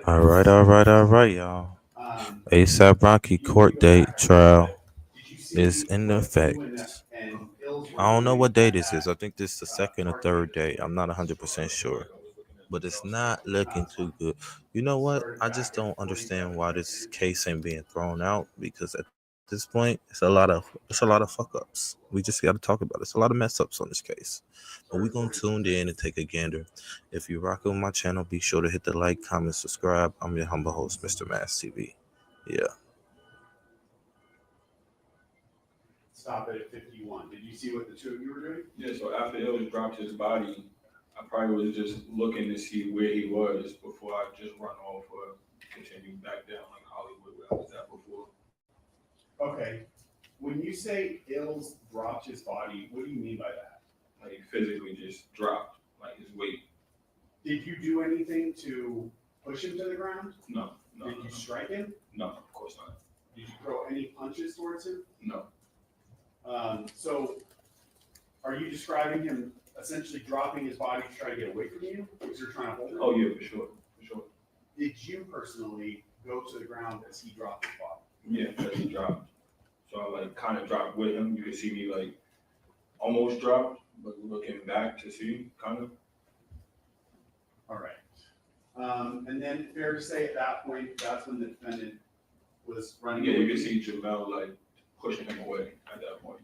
All right, y'all. ASAP Rocky court date trial is in effect. I don't know what day this is. I think this is the second or third day. I'm not 100% sure. But it's not looking too good. You know what? I just don't understand why this case ain't being thrown out because at this point it's a lot of fuck ups. We just got to talk about it. It's a lot of mess ups on this case. But we gonna tune in and take a gander. If you're rocking with my channel, be sure to hit the like, comment, subscribe. I'm your humble host, Mr. Mass TV. Yeah. Yeah, so after Illich dropped his body, I probably was just looking to see where he was before I just run off or continue back down like Hollywood where I was at before. Like physically just dropped, like his weight. No, no, no, of course not. No. Oh yeah, for sure, for sure. Yeah, because he dropped. So I like kind of dropped with him. You can see me like almost dropped, but looking back to see kind of. Yeah, you can see Jamel like pushing him away at that point.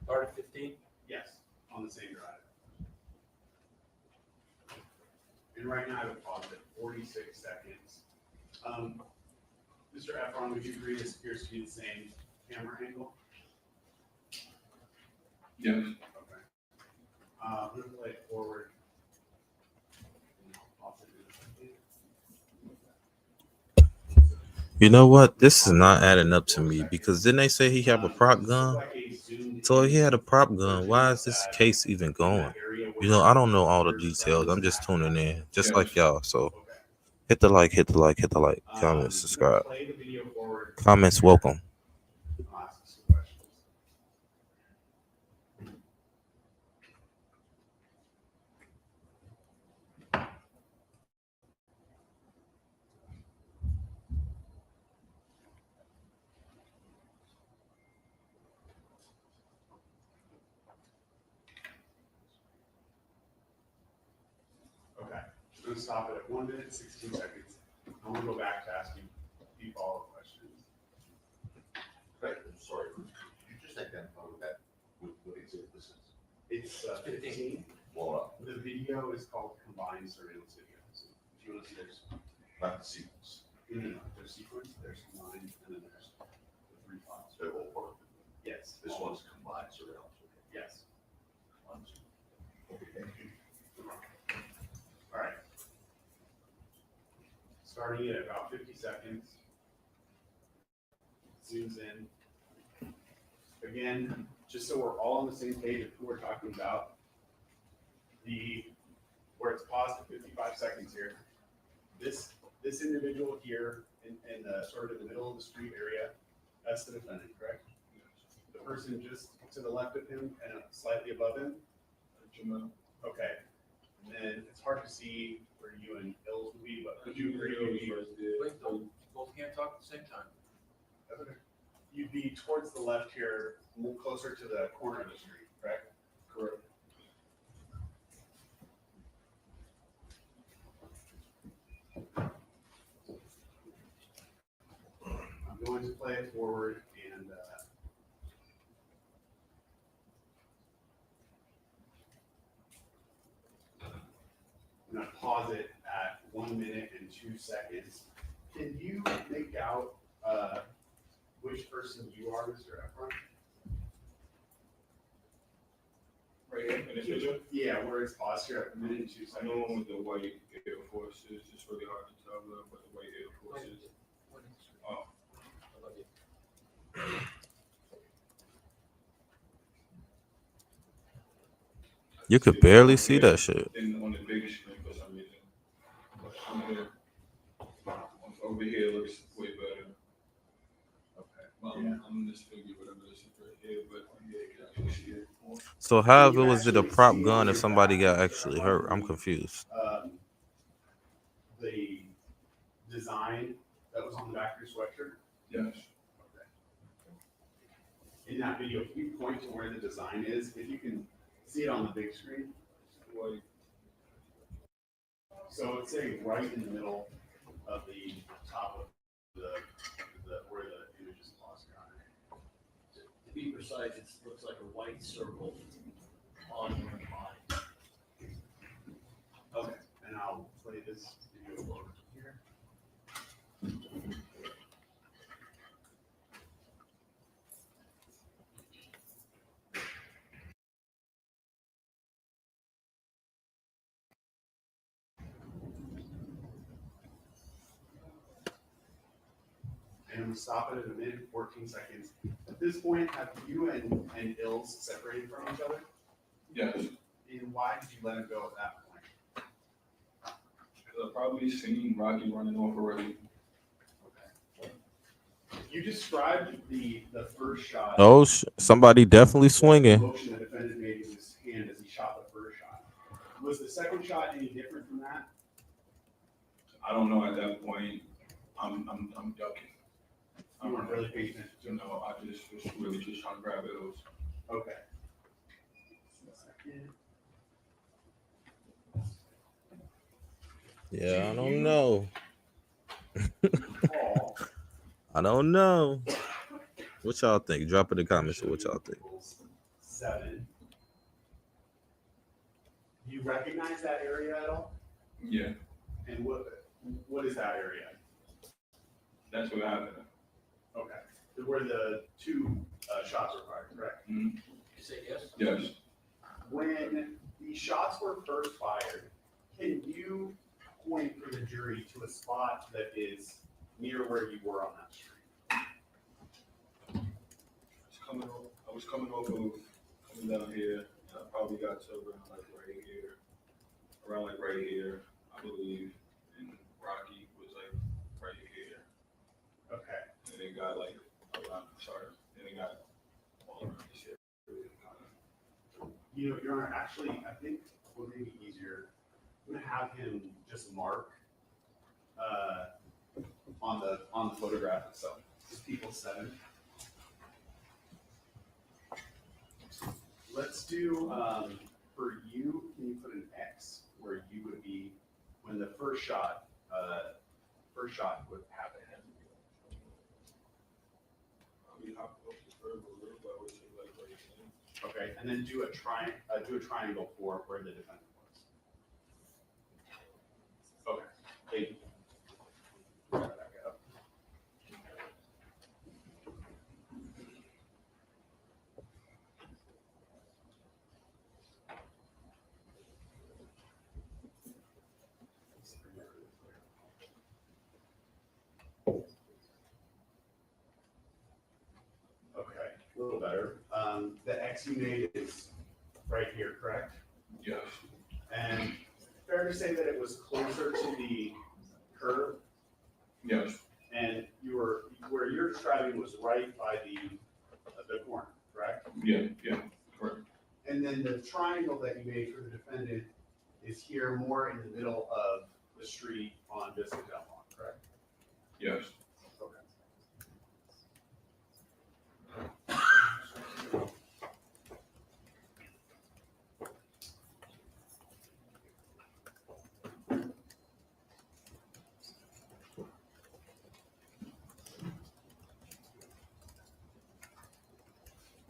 Part of 15? Yes. You know what? This is not adding up to me because didn't they say he have a prop gun? So if he had a prop gun, why is this case even going? I don't know all the details. I'm just tuning in, just Yes. like y'all. So hit the like, hit the like, hit the like, comment, subscribe. Comments welcome. Right, I'm sorry, could you just identify with that, what exhibit this is? It's 15. Blown up. Do you want to see this? Not the sequence. They're all part of it. This one's combined surveillance. Okay, thank you. Jamel. Wait, don't both can't talk at the same time. Correct. here in this picture? Yeah, where it's paused here at a minute and 2 I know one seconds. with the white Air Forces. It's really hard to tell, but the white Air Forces. Oh, You could barely see that shit. then on the big screen for some reason. From here. Over here looks way better. Okay. I'm just figure whatever this is right here, but yeah, you can actually see it more. So how was it a prop gun if somebody got actually hurt? I'm confused. The design that was on the back of your sweatshirt. Yes. In that video, can you point to where the design is? If you can see it on the big screen. White. So it's say right in the middle of the top of the where the image is paused on. To be precise, it looks like a white circle on your mind. Okay, and I'll play this video over here. And I'm gonna stop it at a minute and 14 seconds. At this point, have you and Ills separated from each other? Yes. And why did you let him go at that point? Because I've probably seen Rocky running off already. Okay. You described the first shot. Oh, somebody definitely swinging. Motion the defendant made with his hand as he shot the first shot. Was the second shot any different from that? I don't know at that point. I'm ducking. You weren't really paying attention to You him. know, I just was really just trying to grab those. Okay. Yeah, I don't know. Paul, I don't know. What y'all think? Drop in the comments what y'all think. 7. Do you recognize that area at all? Yeah, And what is that area? that's what happened. Okay. Where the 2 shots were fired, correct? You say yes? Yes. When the shots were first fired, can you point for the jury to a spot that is near where you were on that street? I was coming down here, and I probably got to around like right here, I believe, and Rocky was like right here, Okay. and it got like around, and it got all around this area, kind of. You know, Your Honor, actually, I think what may be easier, I'm gonna have him just mark on the photograph itself. Just people 7. Let's do for you. Can you put an X where you would be when the first shot would happen? Okay, and then do a triangle for where the defendant was. Okay, thank you. Back up. Okay, a little better. The X you made is right here, correct? Yes. And fair to say that it was closer to the curb, Yes. and where you're describing was right by the corner, correct? Yeah. Correct. And then the triangle that you made for the defendant is here more in the middle of the street on Vista Del Mar, correct? Yes. Okay.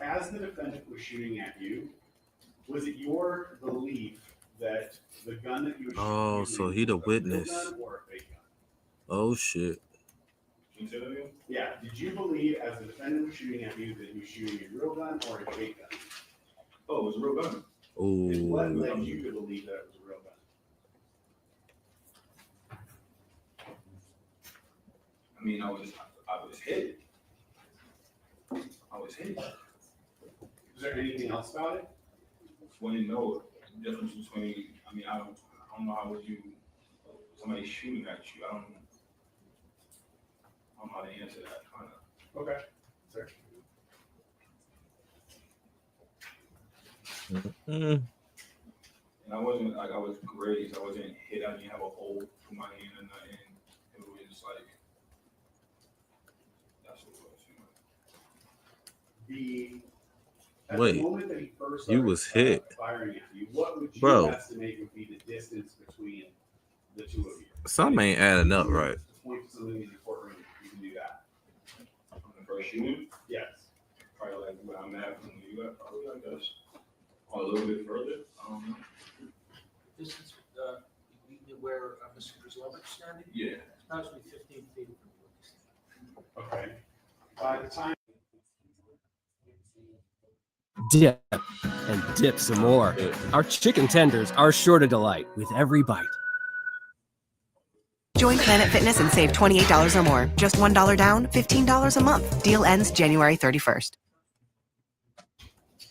As the defendant was shooting at you, was it your belief that the gun that you were shooting Oh, using so he the was a real witness. gun or a fake gun? Oh shit. Can you say that again? Yeah, did you believe as the defendant was shooting at you that he was shooting a real gun or a fake gun? Oh, it was a real gun. And what Ooh. led you to believe that it was a real gun? I mean, I was hit. I was hit. Is there anything else about it? When you know the difference between, I mean, I don't know how would you, somebody shooting at you, I don't know how to answer that kind of. Okay. Sir. Mm. And I wasn't, like, I was grazed, I wasn't hit, I didn't have a hole through my hand or nothing. It was like, that's what it was, you know. At Wait, the moment that he first you started, was hit. firing at you, what would you Bro. estimate would be the distance between the two of you? Something ain't adding up right. Point to something in the courtroom, you can do that. On the first shooting, Yes. probably like where I'm at from you, probably, I guess. Or a little bit further, I don't know. This is, where Mr. Griswold is standing, Yeah. it's approximately 15 feet from you. Okay. By the time Dip and dip some more. Our chicken tenders are sure to delight with every bite. Join Planet Fitness and save $28 or more. Just $1 down, $15 a month. Deal ends January 31st.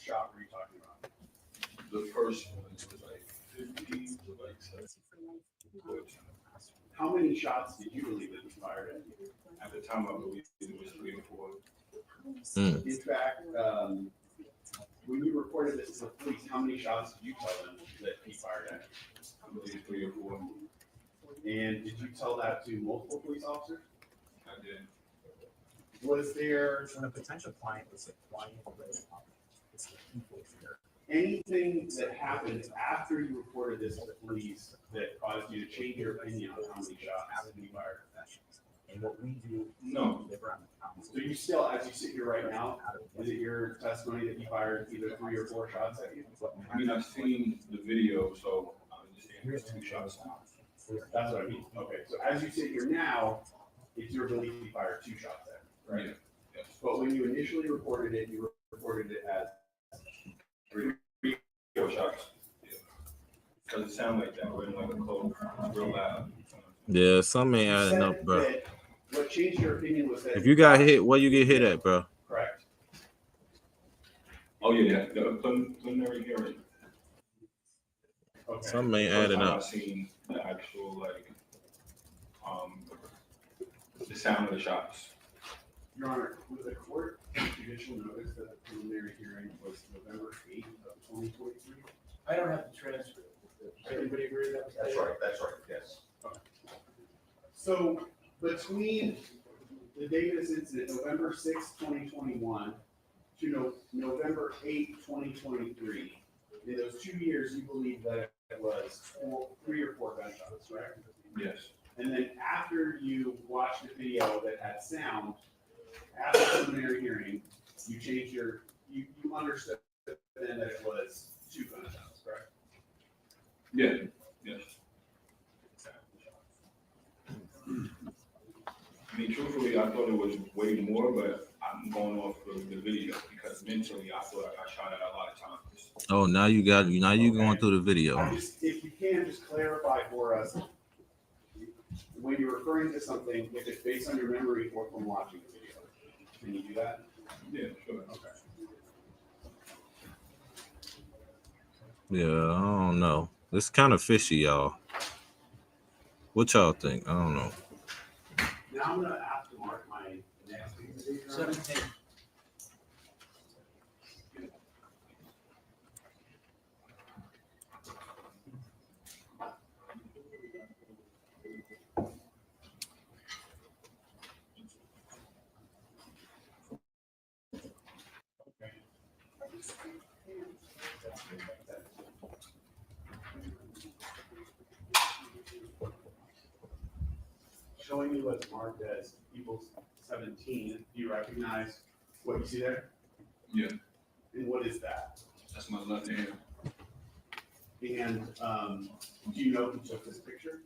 shot were you talking about? The first one was like 50 to like 70. How many shots did you believe that was fired at you? At the time, I believe it was 3 or 4. Mm. In fact, when you reported this to the police, how many shots did you tell them that he fired at I believe 3 or 4. you? And did you tell that to multiple police officers? I did. Was there When a potential client is a client, it's the people here. anything that happened after you reported this to the police that caused you to change your opinion on how many shots he fired? And what we do. No. Deliver on the council. So you still, as you sit here right now, is it your testimony that he fired either 3 or 4 shots at you? I mean, I've seen the video, so I understand it's 2 shots. That's what I mean. Okay, so as you sit here now, it's your belief he fired 2 shots at you, right? Yeah. Yes. But when you initially reported it, you reported it as 3. 4 shots. Yeah. Because it sounded like that, when like a close, real loud. Yeah, something ain't You adding said up, bro. that what changed your opinion was that. If you got hit, where you get hit at, bro? Correct? Oh, yeah, the preliminary hearing. Okay. Something ain't First adding time I up. seen the actual, like, the sound of the shots. Your Honor, with the court judicial notice that the preliminary hearing was November 8th of 2023? I don't have the transcript. Does everybody agree that? That's right, yes. So between the date of this incident, November 6th, 2021 to November 8th, 2023, in those 2 years, you believe that it was 3 or 4 gunshots, right? Yes. And then after you watched the video that had sound, after the preliminary hearing, you changed you understood then that it was 2 gunshots, correct? Yeah, yes. I mean, truthfully, I thought it was way more, but I'm going off of the video because mentally I thought I got shot at a lot of times. Oh, now you going through the video. If you can, just clarify for us, when you're referring to something, if it's based on your memory or from watching the video. Can you do that? Yeah, sure. Okay. Yeah, I don't know. It's kind of fishy, y'all. What y'all think? I don't know. Now I'm gonna have to mark my next thing. 17. Showing you what's marked as People's 17, do you recognize what you see there? Yeah, And what is that? that's my left hand. And do you know who took this picture?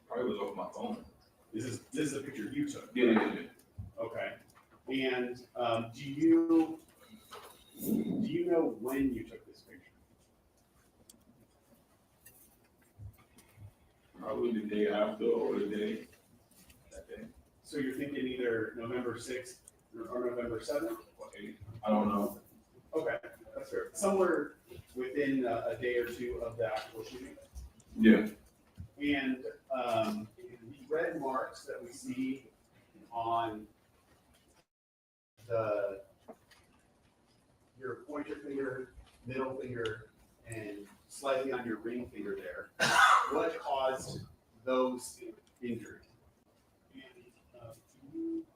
Probably was off my phone. This is a picture you took. Yeah. Okay. And do you know when you took this picture? Probably the day after or the day. That day. So you're thinking either November 6th or November 7th? Or 8th. I don't know. Okay, that's fair. Somewhere within a day or two of the actual shooting. Yeah. And the red marks that we see on your pointer finger, middle finger, and slightly on your ring finger there, what caused those injuries?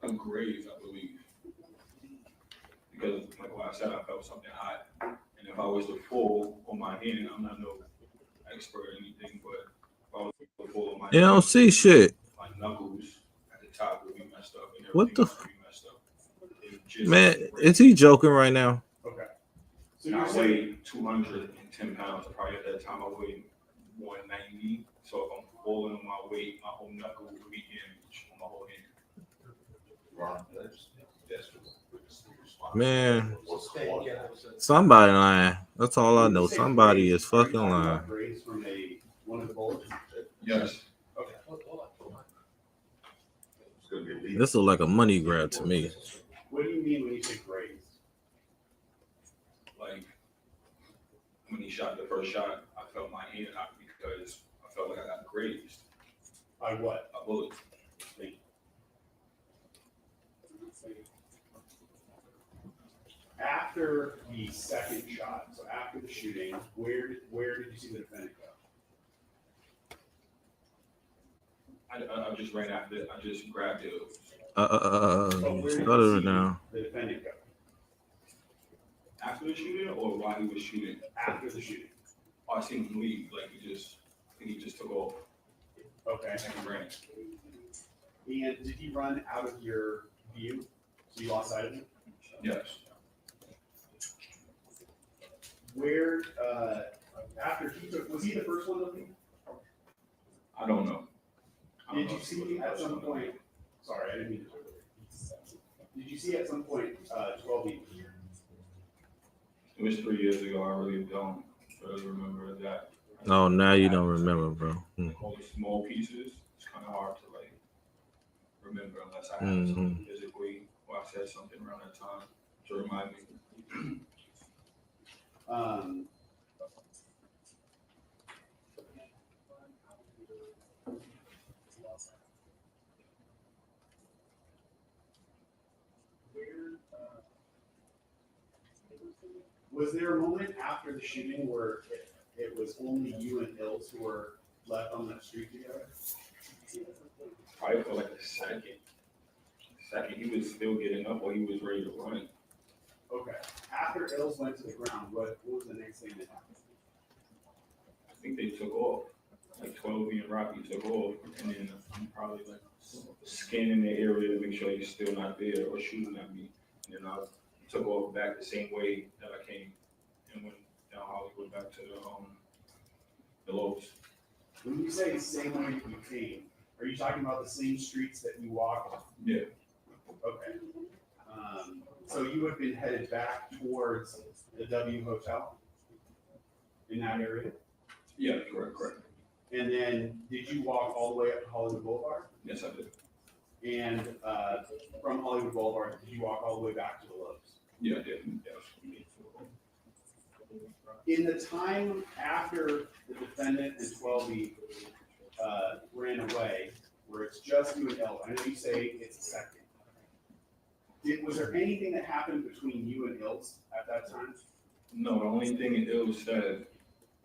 A graze, I believe. Because like what I said, I felt something hot. And if I was to fall on my hand, I'm not no expert or anything, but if I was to fall on my You don't hand, see shit. my knuckles at the top would be messed up and What everything the else would be messed up. It just Man, graze. is he joking right now? Okay. So And you're I saying, weighed 210 pounds. Probably at that time I weighed 190. So if I'm falling on my weight, my whole knuckle would be damaged on my whole hand. Ron, that's Man, Stay together. somebody lying. That's all I when you know. say Somebody graze, is are you fucking talking about lying. graze from one of the bullets? Yes. Okay. Hold on. it's gonna be legal. This is like a money grab to me. What do you mean when you say graze? Like when he shot the first shot, I felt my hand hot because I felt like I got grazed By what? by a bullet. After the second shot, so after the shooting, where did you see the defendant go? I just ran after it. I just grabbed it. But where did Start you it see now. the defendant go? After the shooting or while he was shooting? After the shooting. Oh, I seen him leave. Like I think he just took off Okay. and he ran. And did he run out of your view? So you lost sight of him? Yes. Where, after he took, was he the first one to leave? I don't know. I don't Did know you if he was see the at first some one. point, sorry, I didn't mean to. Did you see at some point, 12 people? It was 3 years ago. I really don't really remember that. Oh, now you don't remember, bro. All the small pieces, it's kind of hard to like remember unless I have Mhm. something physically or I said something around that time to remind me. Was there a moment after the shooting where it was only you and Ills who were left on that street together? Probably for like a second. He was still getting up or he was ready to run. Okay. After Ills went to the ground, what was the next thing that happened? I think they took off. Like 12 and Rocky took off, and then I'm probably like scanning the area to make sure he's still not there or shooting at me. And then I took off back the same way that I came and went down Hollywood back to the Lowe's. When you say the same way you came, are you talking about the same streets that you walked? Yeah. Okay. So you would have been headed back towards the W Hotel in that area? Yeah, correct. And then did you walk all the way up to Hollywood Boulevard? Yes, I did. And from Hollywood Boulevard, did you walk all the way back to the Lowe's? Yeah, I did. Yes. In the time after the defendant and 12B ran away, where it's just you and Ills, I know you say it's a second. Was there anything that happened between you and Ills at that time? No, the only thing it was said,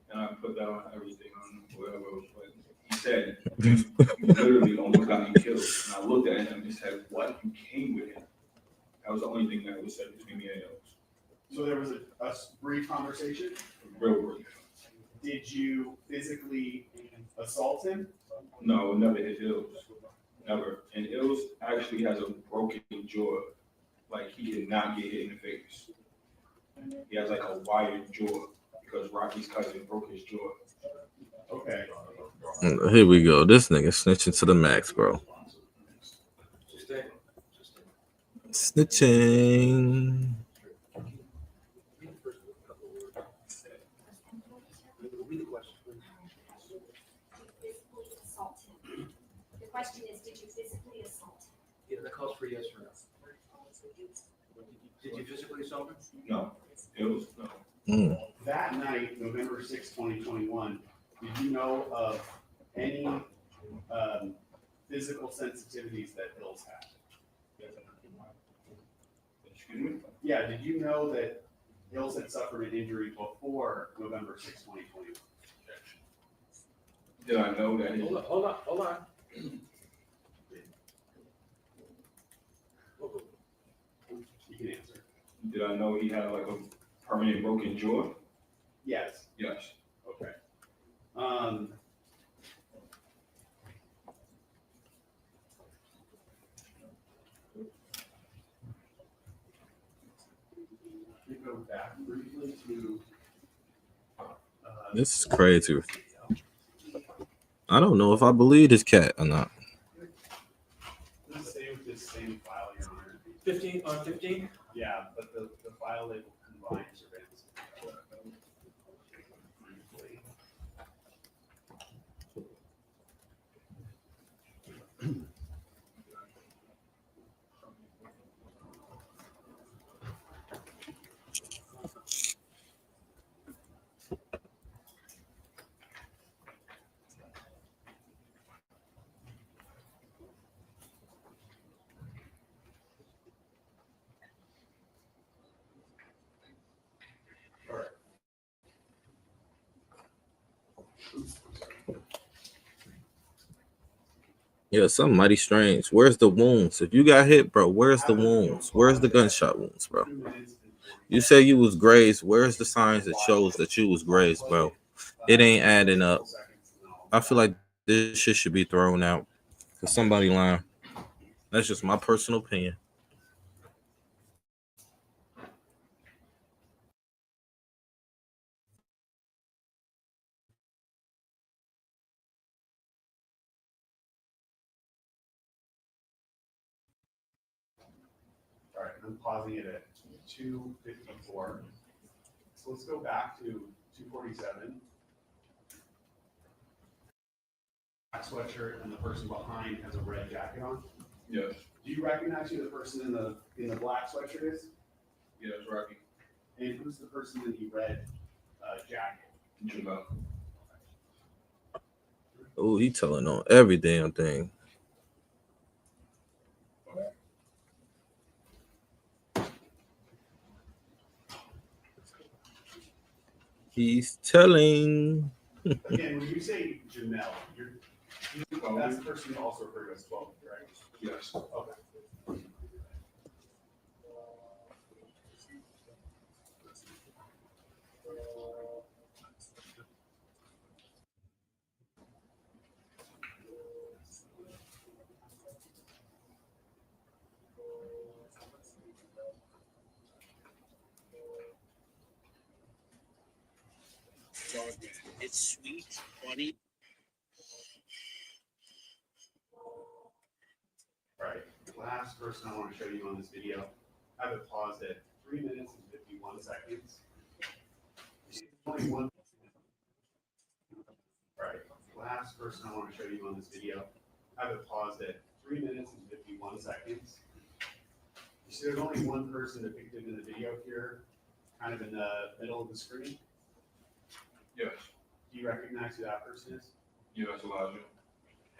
and I put that on everything on whatever it was, but he said, you literally almost got me killed. And I looked at him and said, what? You came with him? That was the only thing that was said between me and Ills. So there was a brief conversation. Real brief. Did you physically assault him? No, I never hit Ills. Never. And Ills actually has a broken jaw. Like, he did not get hit in the face. He has like a wired jaw because Rocky's cousin broke his jaw. Okay. Here we go. This nigga snitching to the max, bro. Snitching. Read the question. Physically assault him. The question is, did you physically assault him? Yeah, that calls for yes or no. Did you physically assault him? No, it was, no. That night, November 6, 2021, did you know of any physical sensitivities that Hills had? Excuse me? Yeah, did you know that Hills had suffered an injury before November 6, 2021? Did I know that he, Hold on. You can answer. did I know he had like a permanent broken jaw? Yes. Yes. Okay. We go back briefly to. This is crazy. I don't know if I believe this cat or not. Let's stay with this same file, Your Honor. 15? Yeah, but the file label combines surveillance. Briefly. All right. Yeah, something mighty strange. Where's the wounds? If you got hit, bro, where's the wounds? Where's the gunshot wounds, bro? 2 minutes and 40 You say you was grazed. Where's the signs that shows that you was grazed, bro? It ain't adding up. I feel like this shit should be thrown out. Cause somebody lying. That's just my personal opinion. All right, I'm pausing it at 2:54. So let's go back to 2:47. Black sweatshirt and the person behind has a red jacket on. Yes. Do you recognize who the person in the black sweatshirt is? Yes, Rocky. And who's the person in the red jacket? Jamel. Oh, he telling on every damn thing. He's telling. Again, when you say Jamel, that's the person who also referred to as 12, right? Yes. Okay. It's sweet, funny. All right, last person I want to show you on this video. I have it paused at 3 minutes and 51 seconds. Only one. All right, last person I want to show you on this video. I have it paused at 3 minutes and 51 seconds. You see there's only one person depicted in the video here, kind of in the middle of the screen. Yes. Do you recognize who that person is? Yes, Elijah.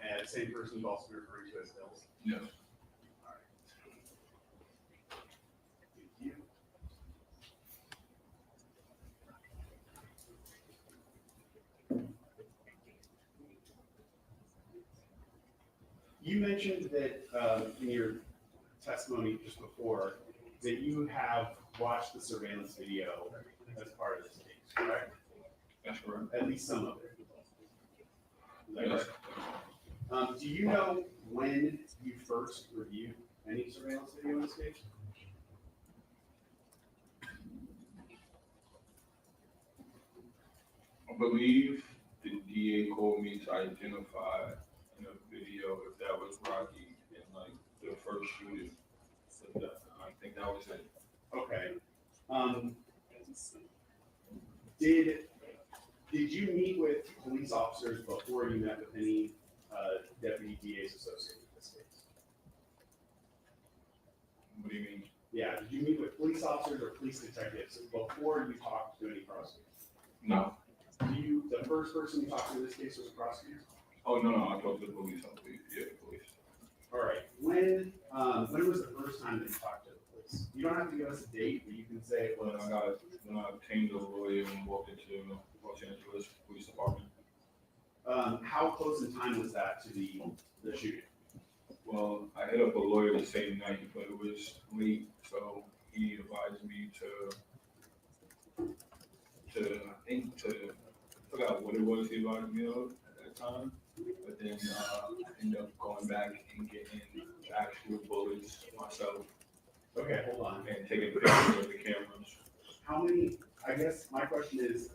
And same person who's also referring to as Hills. Yes. All right. Thank you. You mentioned that in your testimony just before that you have watched the surveillance video as part of this case, correct? That's correct. At least some of it. Is that Yes. correct? Do you know when you first reviewed any surveillance video in this case? I believe the DA called me to identify in a video if that was Rocky and like the first shooting. So that, think that was it. Okay. Did you meet with police officers before you met with any deputy DAs associated with this case? What do you mean? Yeah, did you meet with police officers or police detectives before you talked to any prosecutors? No. The first person you talked to in this case was a prosecutor? Oh, no, I talked to the police, I believe. Yeah, the police. All right, when was the first time that you talked to the police? You don't have to give us a date, but you can say it was. When I obtained a lawyer and walked into Los Angeles Police Department. How close in time was that to the shooting? Well, I hit up a lawyer the same night, but it was late, so he advised me I forgot what it was he advised me of at that time. But then I ended up going back and getting actual bullets myself Okay, hold on. and taking pictures of the cameras. How many, I guess my question is,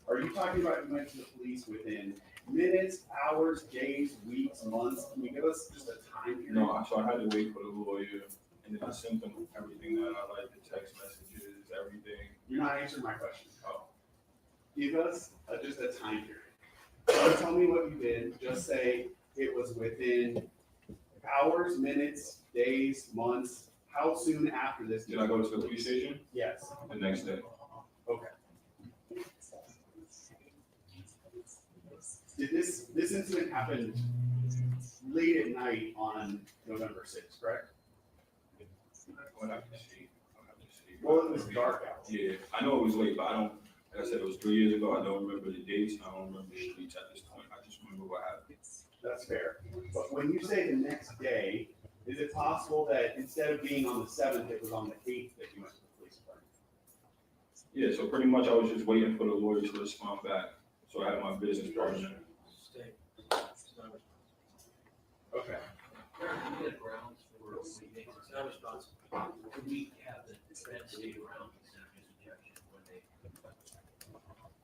are you talking about you went to the police within minutes, hours, days, weeks, months? Can you give us just a time period? No, so I had to wait for the lawyer, and then I sent them everything that I like, the text messages, everything. You're not answering my question. Oh, Give us just a time period. Don't tell me what you did, just say it was within hours, minutes, days, months. How soon after this? did I go to the police station? Yes, The next day. okay. Did this incident happen late at night on November 6th, correct? I'll have to see. Well, it was dark out. Yeah, I know it was late, but I don't, like I said, it was 3 years ago. I don't remember the dates. I don't remember the streets at this point. I just remember what happened. That's fair. But when you say the next day, is it possible that instead of being on the 7th, it was on the 8th that you went to the police department? Yeah, so pretty much I was just waiting for the lawyer to respond back. So I had my business partner. Stay. It's not responsible. Okay. We get grounds for meetings. It's not responsible. Could we have the defense stay around instead of just objection when they?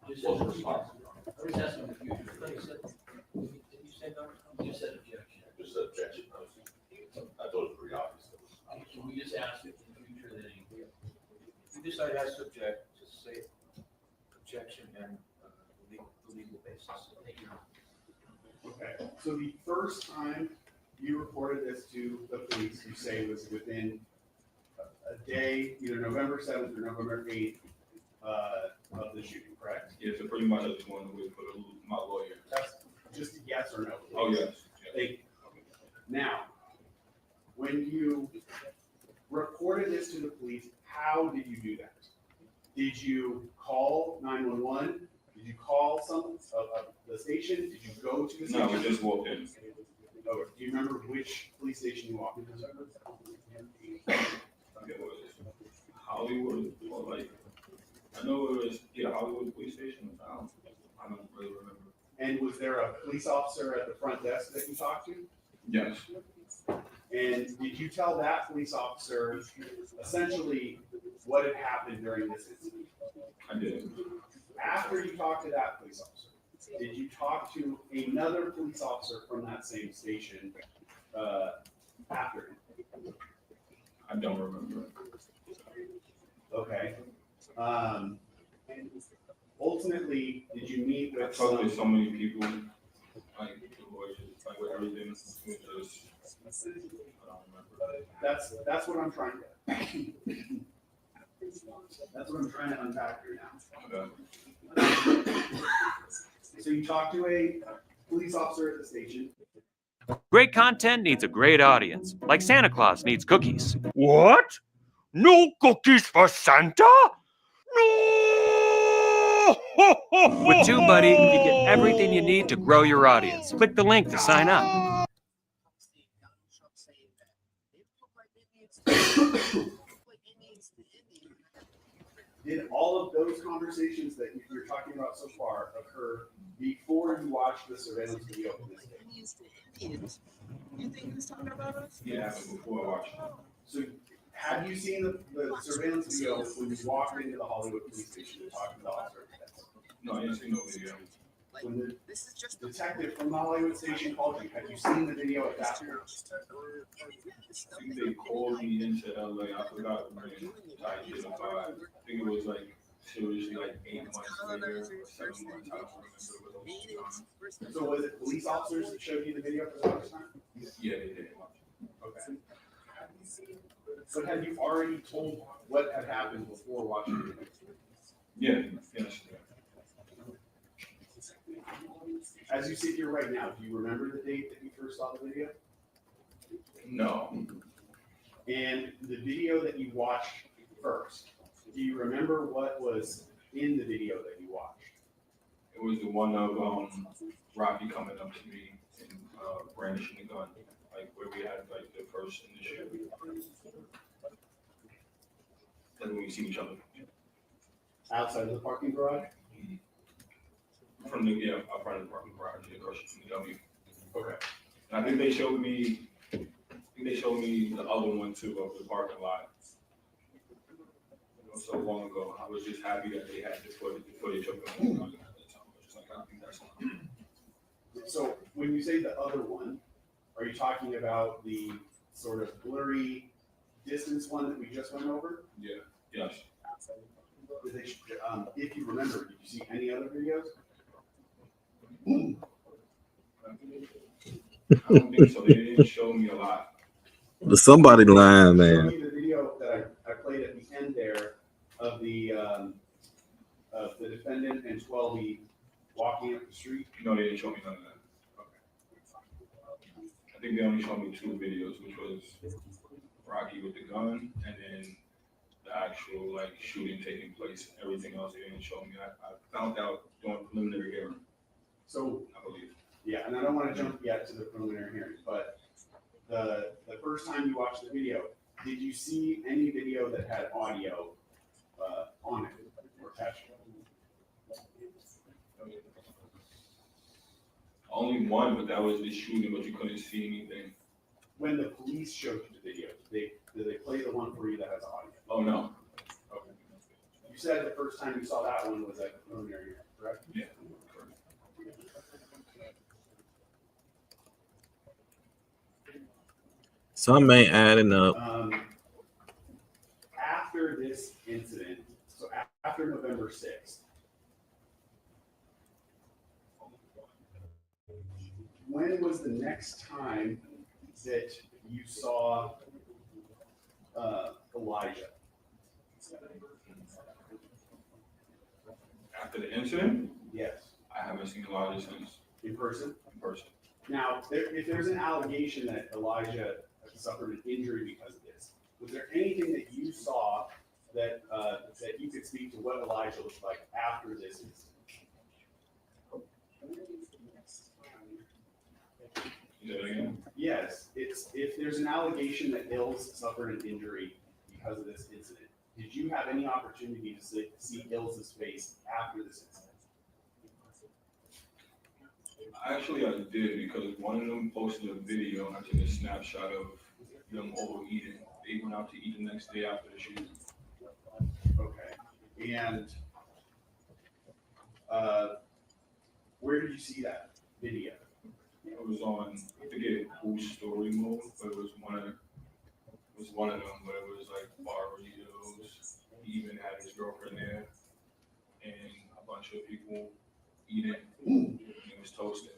Just Well, as responsible. I'm just asking the future. I thought you said, did you say no? You just said objection. Just an objection. I thought it was pretty obvious. Can we just ask if in the future that he? If you decide as to object, just say objection and the legal basis. Thank you. Okay. So the first time you reported this to the police, you say was within a day, either November 7th or November 8th of the shooting, correct? Yeah, so pretty much I just wanted to wait for my lawyer. That's just a yes or no. Oh, yes. yes. Thank you. Now, when you reported this to the police, how did you do that? Did you call 911? Did you call the station? Did you go to the No, station? we just walked in. Oh, do you remember which police station you walked into? I forget what it is. Hollywood, or like, I know it was, Hollywood Police Station. I don't really remember. And was there a police officer at the front desk that you talked to? Yes. And did you tell that police officer essentially what had happened during this incident? I did. After you talked to that police officer, did you talk to another police officer from that same station after him? I don't remember. Okay. Ultimately, did you meet I with talked to some? so many people, like the lawyers, like with everything. It was just, I don't remember. That's what I'm trying to. That's what I'm trying to unpack here now. Okay. So you talked to a police officer at the station. Great content needs a great audience, like Santa Claus needs cookies. What? No cookies for Santa? No! With TubeBuddy, you get everything you need to grow your audience. Click the link to sign up. Did all of those conversations that you're talking about so far occur before you watched the surveillance video of this case? Yeah, before I watched it. So have you seen the surveillance video when you walked into the Hollywood police station to talk to the officer? No, I didn't see no video. When the detective from the Hollywood station called you, had you seen the video at that point? I think they called me into LA. I forgot when I identified. I think it was like seriously like 8 months later or 7 months. I don't remember. So was it police officers that showed you the video for the first time? Yeah, they did. Okay. But had you already told what had happened before watching the video? Yeah, yes. As you sit here right now, do you remember the date that you first saw the video? No. And the video that you watched first, do you remember what was in the video that you watched? It was the one of Rocky coming up to me and brandishing the gun, like where we had like the first initial, like when we see each other. Outside of the parking garage? From the up front of the parking garage, across from the W. Okay. And I think they showed me the other one too of the parking lot. So long ago, I was just happy that they had the footage of the gun. Like, I think that's fine. So when you say the other one, are you talking about the sort of blurry distance one that we just went over? Yeah. Yes. Did they, if you remember, did you see any other videos? I don't think so. They didn't show me a lot. Somebody lying, Show man. me the video that I played at the end there of the defendant and 12E walking up the street. No, they didn't show me none of that. I think they only showed me 2 videos, which was Rocky with the gun and then the actual like shooting taking place. Everything else they didn't show me. I found out during preliminary hearing. So I believe. yeah, and I don't want to jump yet to the preliminary hearing, but the first time you watched the video, did you see any video that had audio on it or attached? Only one, but that was the shooting, but you couldn't see anything. When the police showed you the video, did they play the one for you that has audio? Oh no. Okay. You said the first time you saw that one was at the preliminary hearing, correct? Yeah. Some ain't adding up. After this incident, so after November 6th, when was the next time that you saw Elijah? After the incident, Yes, I haven't seen Elijah since in person. in person. Now, if there's an allegation that Elijah suffered an injury because of this, was there anything that you saw that that you could speak to what Elijah looked like after this incident? You said it again? Yes, it's if there's an allegation that Ills suffered an injury because of this incident, did you have any opportunity to see Ills' face after this incident? Actually, I did because one of them posted a video and I took a snapshot of them overeating. They went out to eat the next day after the shooting. Okay, and where did you see that video? It was on, I forget whose story mode, but it was one of them, but it was like burritos. He even had his girlfriend there and a bunch of people eating. It was toasting.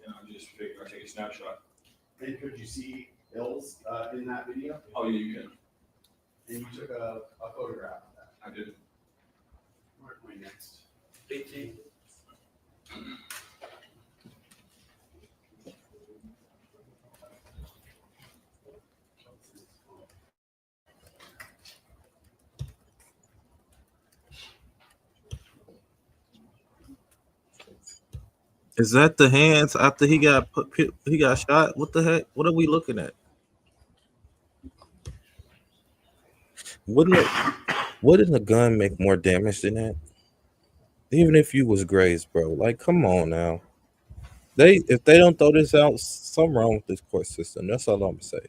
And I just figured I'd take a snapshot. And could you see Ills in that video? Oh yeah, you can. And you took a photograph of that. I did. Where am I next? 18. Is that the hands after he got shot? What the heck? What are we looking at? Wouldn't the gun make more damage than that? Even if you was grazed, bro. Like, come on now. If they don't throw this out, something wrong with this court system. That's all I'm gonna say.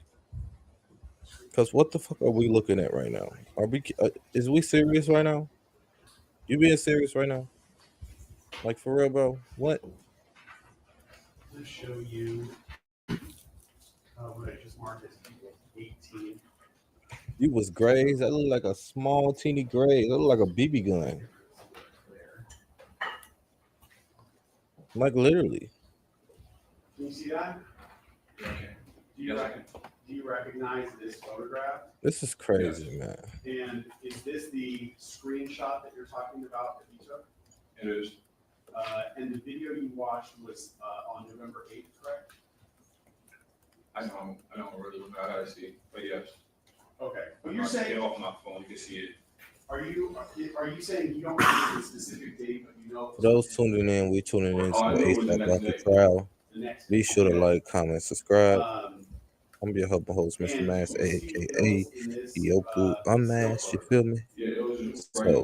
Because what the fuck are we looking at right now? Is we serious right now? You being serious right now? Like for real, bro. What? To show you, what I just marked as people 18. You was grazed. That looked like a small, teeny graze. That looked like a BB gun. Like literally. Can you see that? Do you recognize this photograph? This is crazy, man. And is this the screenshot that you're talking about that you took? It is. And the video you watched was on November 8th, correct? I don't really know how to see it, but yes. Okay, but If you're I saying, get off my phone, you can see it. are you saying you don't remember the specific date, but you know? For those tuning in, we tuning in to Oh, I knew it was the ASAP next Rocky day. Trial. The next Be sure to like, comment, subscribe. Um, I'm your helper host, Mr. and Mask, who received aka bills in this, Ioku Unmasked. You still feel me? Yeah, it was right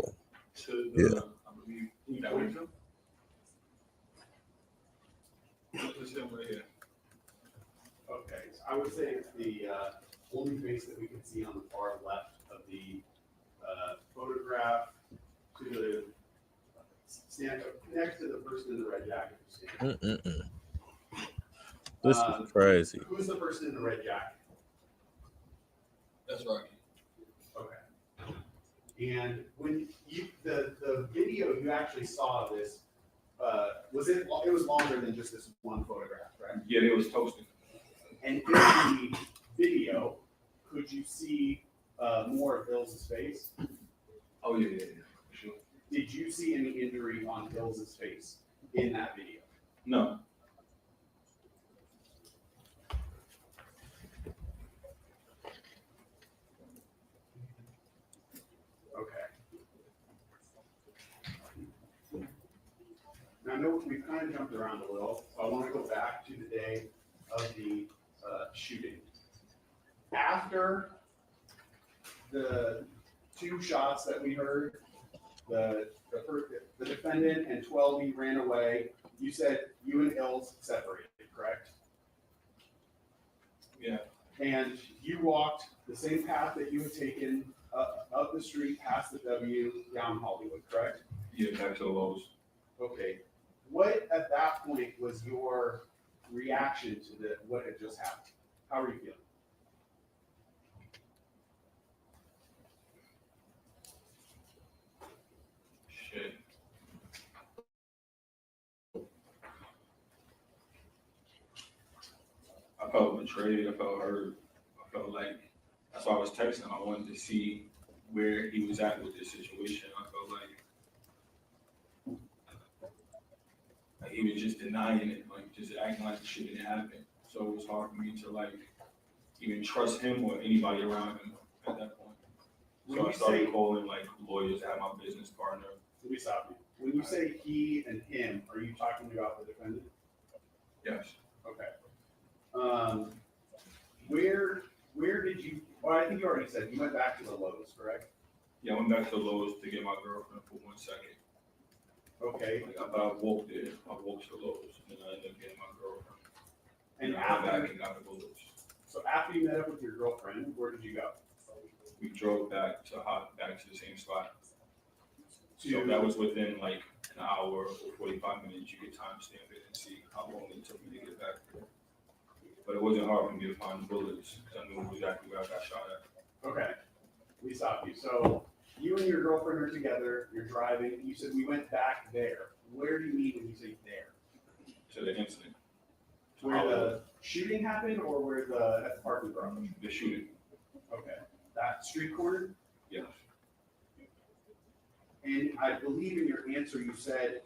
So to yeah. the, I believe, that way too. This is right here. Okay, so I would say the only face that we can see on the far left of the photograph to the stand next to the person in the red jacket. This is crazy. Who's the person in the red jacket? That's right. Okay. And when you the video you actually saw of this, was it was longer than just this one photograph, right? Yeah, it was toasted. And in the video, could you see more of Bill's face? Oh yeah, for sure. Did you see any injury on Bill's face in that video? No. Okay. Now, I know we've kind of jumped around a little, so I want to go back to the day of the shooting. After the two shots that we heard, the defendant and 12E ran away. You said you and Ills separated, correct? Yeah. And you walked the same path that you had taken up the street past the W down Hollywood, correct? Yeah, back to the Lowe's. Okay. What at that point was your reaction to what had just happened? How are you feeling? Shit. I felt betrayed. I felt hurt. I felt like that's why I was texting. I wanted to see where he was at with this situation. I felt like he was just denying it, like just acting like the shit didn't happen. So it was hard for me to like even trust him or anybody around him at that point. So I started calling like lawyers at my business partner. Let me stop you. When you say he and him, are you talking about the defendant? Yes. Okay. Where did you? Well, I think you already said you went back to the Lowe's, correct? Yeah, I went back to Lowe's to get my girlfriend for 1 second. Okay. Like I walked there. I walked to Lowe's and I ended up getting my girlfriend. And I went back after, and got the bullets. so after you met up with your girlfriend, where did you go? We drove back to the same spot. So that was within like an hour or 45 minutes. You could timestamp it and see how long it took me to get back there. But it wasn't hard for me to find the bullets because I knew exactly where I got shot at. Okay. We stopped you. So you and your girlfriend are together. You're driving. You said we went back there. Where do you mean when you say there? To the incident. Where the shooting happened, or where at the parking garage? The shooting. Okay. That street corner? Yes. And I believe in your answer, you said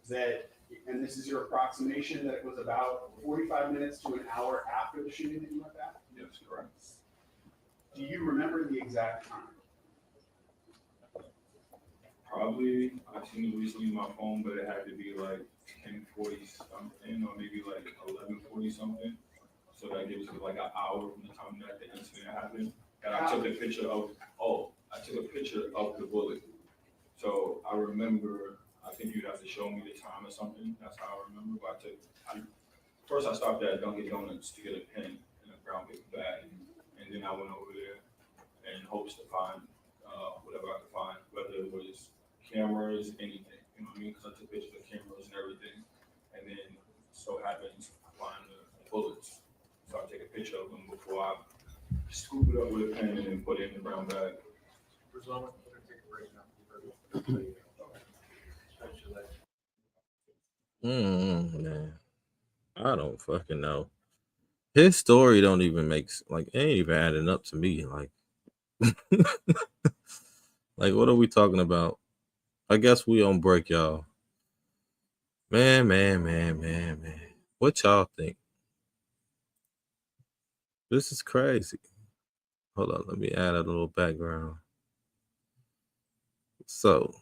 that, and this is your approximation, that it was about 45 minutes to an hour after the shooting that you went back? Yes, correct. Do you remember the exact time? Probably, I've seen it recently on my phone, but it had to be like 10:40 something, or maybe like 11:40 something. So that gives you like an hour from the time that the incident happened. And I took a picture of the bullet. So I remember, I think you'd have to show me the time or something. That's how I remember. But first I stopped at Dunkin' Donuts to get a pen and a brown paper bag. And then I went over there in hopes to find whatever I could find, whether it was cameras, anything. you know what I mean, cut the picture, the cameras and everything. And then so happens I find the bullets. So I take a picture of them before I scoop it up with a pen and then put it in the brown bag. We're gonna take a break now. Man, I don't fucking know. His story don't even make like it ain't even adding up to me. Like, like what are we talking about? I guess we on break, y'all. Man. What y'all think? This is crazy. Hold on, let me add a little background. So,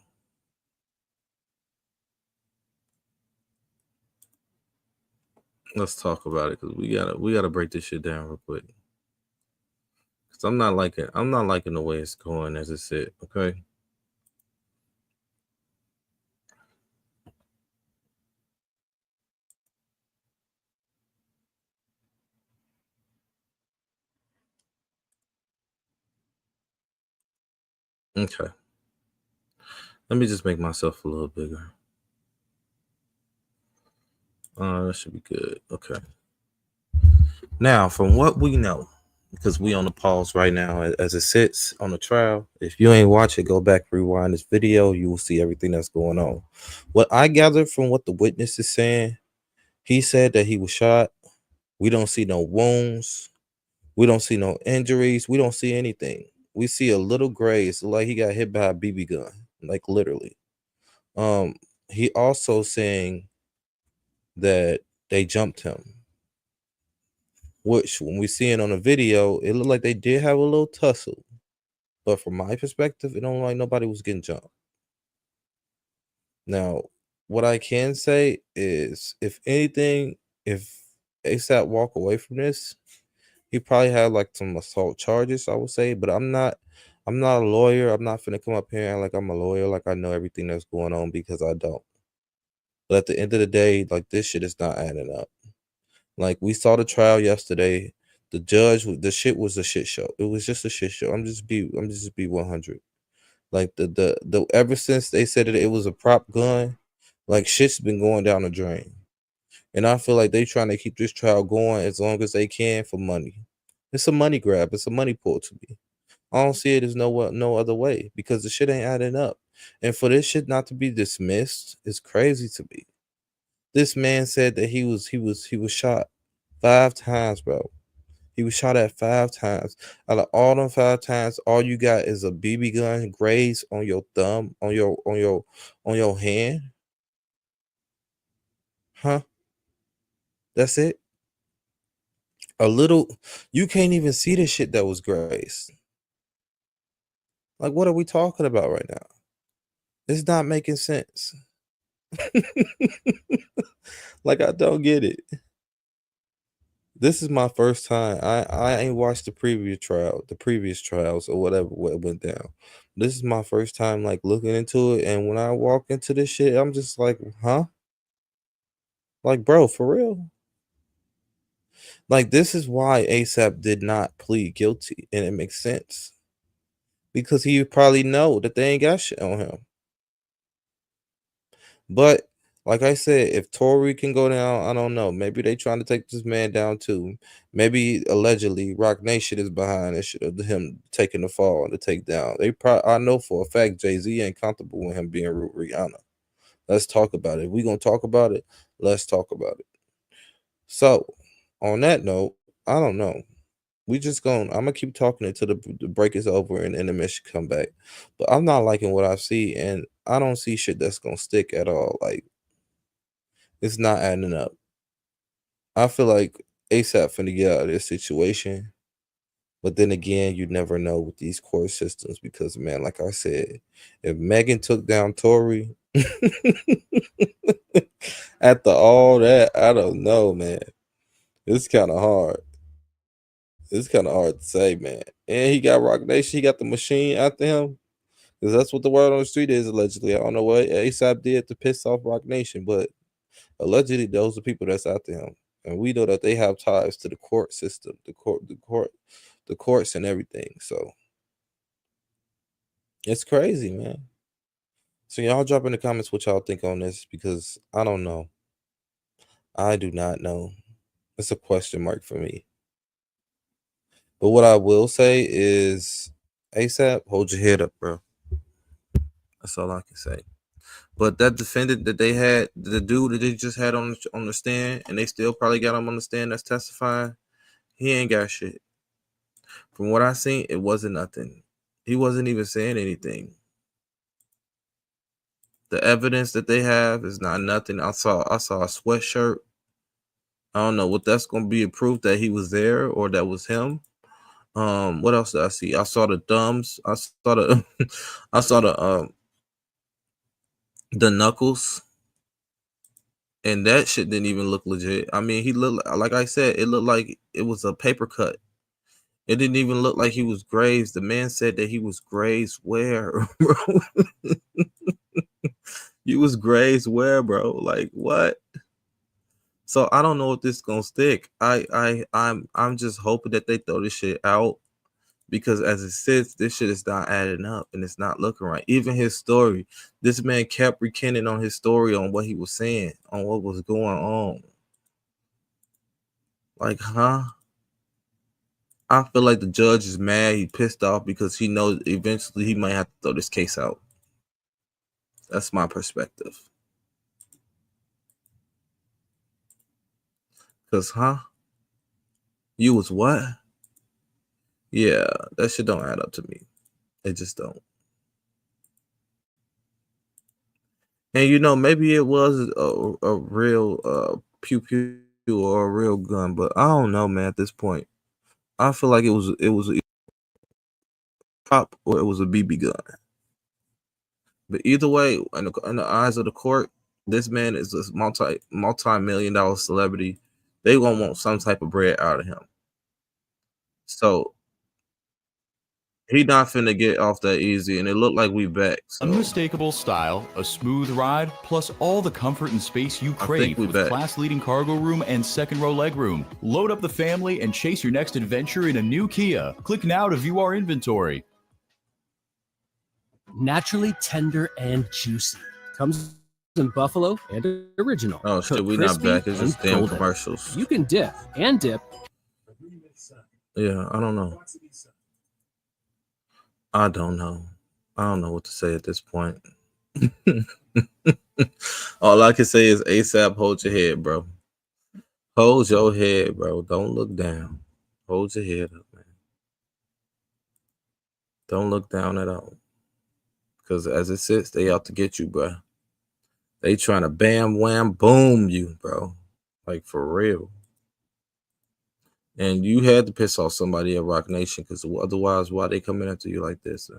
let's talk about it because we gotta break this shit down real quick. Cause I'm not liking the way it's going as it said. Okay. Okay. Let me just make myself a little bigger. That should be good. Okay. Now, from what we know, because we on the pause right now as it sits on the trial. If you ain't watch it, go back, rewind this video. You will see everything that's going on. What I gathered from what the witness is saying, he said that he was shot. We don't see no wounds. We don't see no injuries. We don't see anything. We see a little graze, like he got hit by a BB gun, like literally. He also saying that they jumped him, which when we see it on the video, it looked like they did have a little tussle. But from my perspective, it don't look like nobody was getting jumped. Now, what I can say is, if anything, if ASAP walk away from this, he probably had like some assault charges, I would say. But I'm not a lawyer. I'm not finna come up here and like I'm a lawyer, like I know everything that's going on, because I don't. But at the end of the day, like this shit is not adding up. Like we saw the trial yesterday. The judge, the shit was a shit show. It was just a shit show. I'm just be 100. Like the ever since they said that it was a prop gun, like shit's been going down the drain. And I feel like they trying to keep this trial going as long as they can for money. It's a money grab. It's a money pull to me. I don't see it as no other way, because the shit ain't adding up. And for this shit not to be dismissed is crazy to me. This man said that he was shot 5 times, bro. He was shot at 5 times. Out of all them 5 times, all you got is a BB gun graze on your thumb, on your hand. Huh? That's it? A little, you can't even see the shit that was grazed. Like, what are we talking about right now? It's not making sense. Like, I don't get it. This is my first time. I ain't watched the previous trials or whatever what went down. This is my first time like looking into it, and when I walk into this shit, I'm just like, huh? Like, bro, for real? Like, this is why ASAP did not plead guilty, and it makes sense. Because he probably know that they ain't got shit on him. But like I said, if Tory can go down, I don't know. Maybe they trying to take this man down too. Maybe allegedly Rock Nation is behind this shit of him taking the fall and the takedown. I know for a fact Jay-Z ain't comfortable with him being Rihanna. Let's talk about it. If we gonna talk about it, let's talk about it. So on that note, I don't know. I'm gonna keep talking until the break is over and the mission come back. But I'm not liking what I see, and I don't see shit that's gonna stick at all. Like, it's not adding up. I feel like ASAP finna get out of this situation. But then again, you never know with these court systems, because, man, like I said, if Megan took down Tory after all that, I don't know, man. It's kind of hard. It's kind of hard to say, man. And he got Rock Nation. He got the machine after him. Because that's what the word on the street is, allegedly. I don't know what ASAP did to piss off Rock Nation, but allegedly those are people that's after him. And we know that they have ties to the court system, the courts and everything. So it's crazy, man. So y'all drop in the comments what y'all think on this, because I don't know. I do not know. It's a question mark for me. But what I will say is, ASAP, hold your head up, bro. That's all I can say. But that defendant that they had, the dude that they just had on the stand, and they still probably got him on the stand that's testifying, he ain't got shit. From what I seen, it wasn't nothing. He wasn't even saying anything. The evidence that they have is not nothing. I saw a sweatshirt. I don't know what that's gonna be a proof that he was there or that was him. What else did I see? I saw the thumbs. I saw the I saw the knuckles. And that shit didn't even look legit. I mean, he looked like I said, it looked like it was a paper cut. It didn't even look like he was grazed. The man said that he was grazed where, bro? You was grazed where, bro? Like what? So I don't know if this is gonna stick. I'm just hoping that they throw this shit out, because as it sits, this shit is not adding up and it's not looking right. Even his story, this man kept recanting on his story, on what he was saying, on what was going on. Like, huh? I feel like the judge is mad. He pissed off because he knows eventually he might have to throw this case out. That's my perspective. Because, huh? You was what? Yeah, that shit don't add up to me. It just don't. And you know, maybe it was a real pew pew or a real gun, but I don't know, man. At this point, I feel like it was a pop or it was a BB gun. But either way, in the eyes of the court, this man is a multi-million-dollar celebrity. They gonna want some type of bread out of him. So he not finna get off that easy, and it looked like we back. So. Unmistakable style, a smooth ride, plus all the comfort and space you crave with class-leading cargo room and second row legroom. Load up the family and chase your next adventure in a new Kia. Click now to view our inventory. Naturally tender and juicy. Comes in buffalo and original. Oh shit, we not back. It's just damn commercials. You can dip and dip. Yeah, I don't know. I don't know. I don't know what to say at this point. All I can say is ASAP, hold your head, bro. Hold your head, bro. Don't look down. Hold your head up, man. Don't look down at all. Because as it sits, they out to get you, bro. They trying to bam, wham, boom you, bro. Like, for real. And you had to piss off somebody at Rock Nation, because otherwise, why they coming after you like this?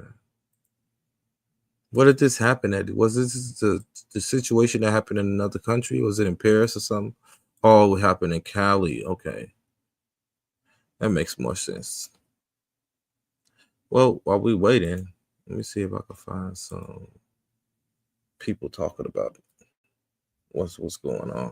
What did this happen at? Was this the situation that happened in another country? Was it in Paris or something? Oh, it happened in Cali. Okay. That makes more sense. Well, while we waiting, let me see if I can find some people talking about it. What's going on?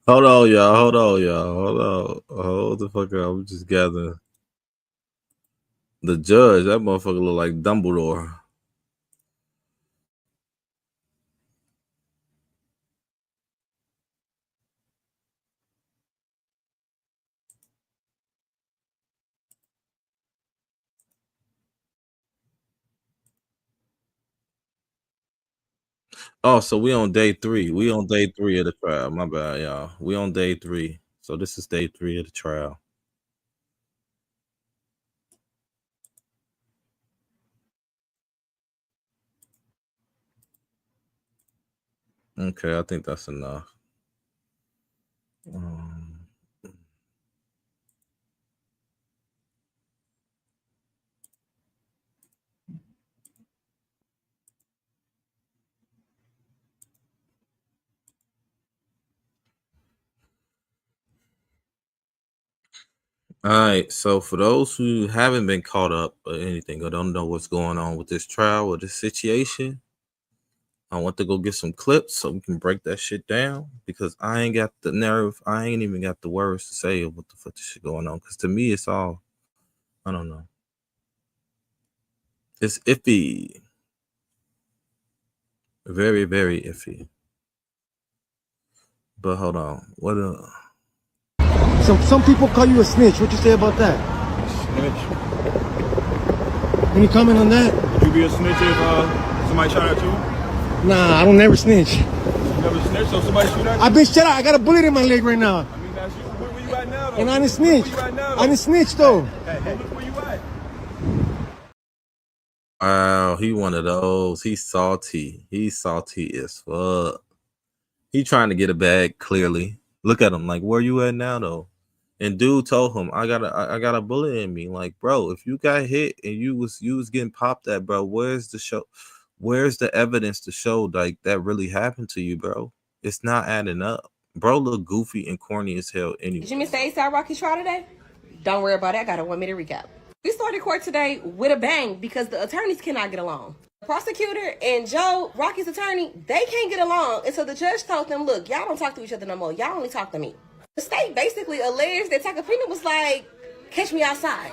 Hold on, y'all. Hold the fuck up. I'm just gathering. The judge, that motherfucker look like Dumbledore. Oh, so we on day 3. We on day 3 of the trial. My bad, y'all. We on day 3. So this is day 3 of the trial. Okay, I think that's enough. All right, so for those who haven't been caught up or anything or don't know what's going on with this trial or this situation, I want to go get some clips so we can break that shit down because I ain't got the nerve. I ain't even got the words to say what the fuck this shit going on. Because to me, it's all, I don't know. It's iffy. Very, very iffy. But hold on. What Some people call you a snitch. What you say about that? Snitch. Any comment on that? Would you be a snitch if somebody shot at you? Nah, I don't never snitch. You never snitch, so somebody shoot at you? I've been shot out. I got a bullet in my leg right now. I mean, that's you. Where you at now, though? And I didn't snitch. Where you at now, though? I didn't snitch, though. Hey, look where you at. Wow, he one of those. He's salty. He's salty as fuck. He trying to get a bag, clearly. Look at him, like, where you at now, though? And dude told him, I got a bullet in me. Like, bro, if you got hit and you was getting popped at, bro, where's the show? Where's the evidence to show like that really happened to you, bro? It's not adding up. Bro look goofy and corny as hell anyway. Did you miss the ASAP Rocky trial today? Don't worry about it. I got a 1-minute recap. We started court today with a bang because the attorneys cannot get along. The prosecutor and Joe, Rocky's attorney, they can't get along. And so the judge told them, look, y'all don't talk to each other no more. Y'all only talk to me. The state basically alleged that Tacopina was like, catch me outside.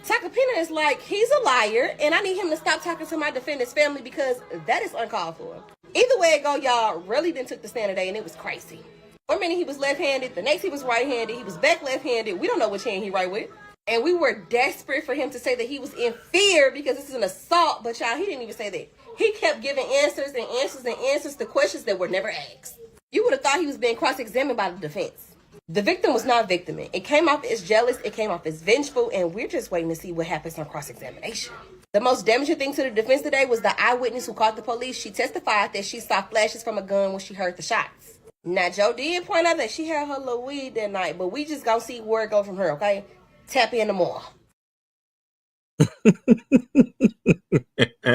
Tacopina is like, he's a liar, and I need him to stop talking to my defendant's family because that is uncalled for. Either way it go, y'all really didn't took the stand today, and it was crazy. 1 minute he was left-handed, the next he was right-handed, he was back left-handed. We don't know which hand he right with. And we were desperate for him to say that he was in fear because this is an assault, but y'all, he didn't even say that. He kept giving answers and answers and answers to questions that were never asked. You would have thought he was being cross-examined by the defense. The victim was not victiming. It came off as jealous, it came off as vengeful, and we're just waiting to see what happens on cross-examination. The most damaging thing to the defense today was the eyewitness who called the police. She testified that she saw flashes from a gun when she heard the shots. Now, Joe did point out that she had her little weed that night, but we just gonna see where it go from her, okay? Tap in more.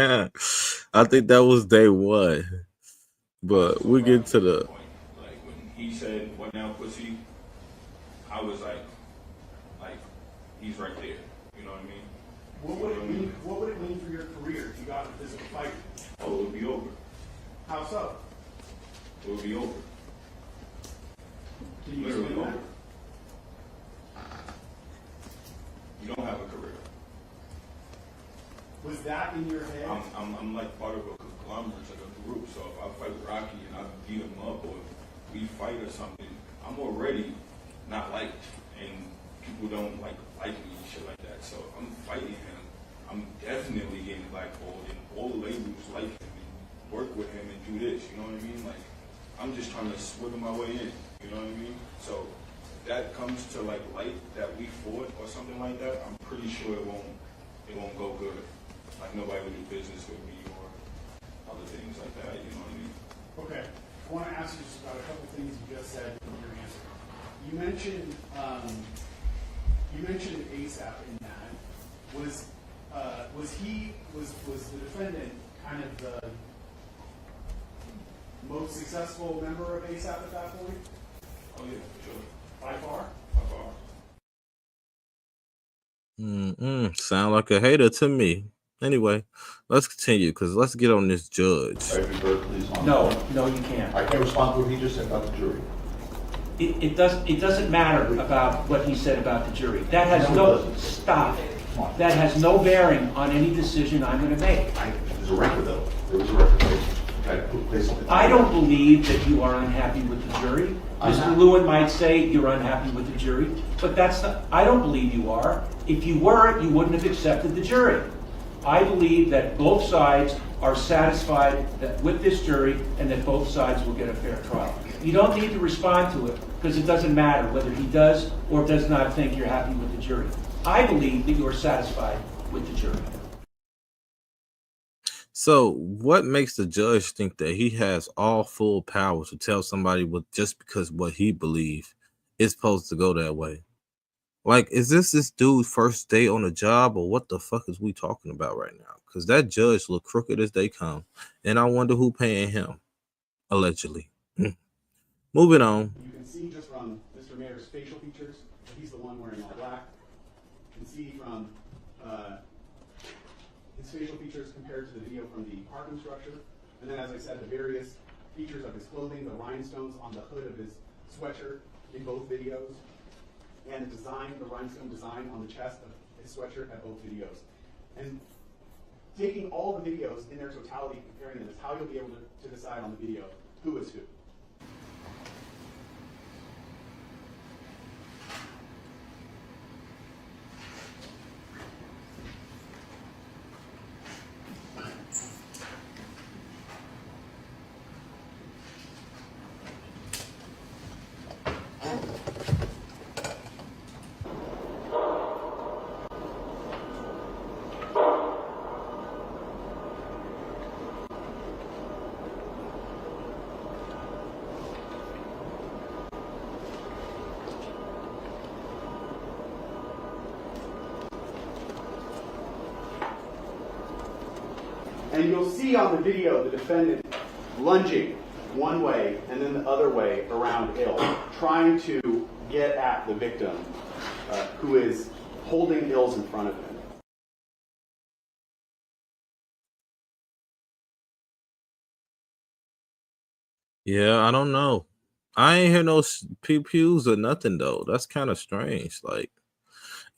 I think that was day 1. But we get to the... Like, when he said, what now, pussy? I was like, he's right there. You know what I mean? What would it mean for your career if you got in a physical fight? Oh, it would be over. How so? It would be over. Can you Literally explain over. that? You don't have a career. Was that in your head? I'm like part of a conglomerate, like a group. So if I fight Rocky and I beat him up, or we fight or something, I'm already not liked, and people don't like me and shit like that. So if I'm fighting him, I'm definitely getting blackballed, and all the labels like him and work with him and do this. You know what I mean? Like, I'm just trying to swiggle my way in. You know what I mean? So if that comes to like light that we fought or something like that, I'm pretty sure it won't go good. Like, nobody would do business with me or other things like that. You know what I mean? Okay. I want to ask you just about a couple things you just said in your answer. You mentioned ASAP in that. Was the defendant kind of the most successful member of ASAP at that point? Oh yeah, for sure. By far? By far. Sound like a hater to me. Anyway, let's continue because let's get on this judge. No, you can't. I can't respond to what he just said about the jury. It doesn't matter about what he said about the jury. That has stop. That has no bearing on any decision I'm going to make. There's a record, though. There was a record. I don't believe that you are unhappy with the jury. Mr. Lewin might say you're unhappy with the jury, but I don't believe you are. If you were, you wouldn't have accepted the jury. I believe that both sides are satisfied with this jury and that both sides will get a fair trial. You don't need to respond to it because it doesn't matter whether he does or does not think you're happy with the jury. I believe that you're satisfied with the jury. So, what makes the judge think that he has all full power to tell somebody just because what he believes is supposed to go that way? Like, is this dude's first day on the job, or what the fuck is we talking about right now? Because that judge look crooked as they come, and I wonder who paying him, allegedly. Moving on. You can see just from Mr. Mayor's facial features, he's the one wearing all black. You can see from his facial features compared to the video from the parking structure. And then, as I said, the various features of his clothing, the rhinestones on the hood of his sweatshirt in both videos, and the rhinestone design on the chest of his sweatshirt at both videos. And taking all the videos in their totality, comparing them, is how you'll be able to decide on the video who is who. And you'll see on the video the defendant lunging one way and then the other way around Ill, trying to get at the victim who is holding Ills in front of him. Yeah, I don't know. I ain't hear no pew-pews or nothing, though. That's kind of strange. Like,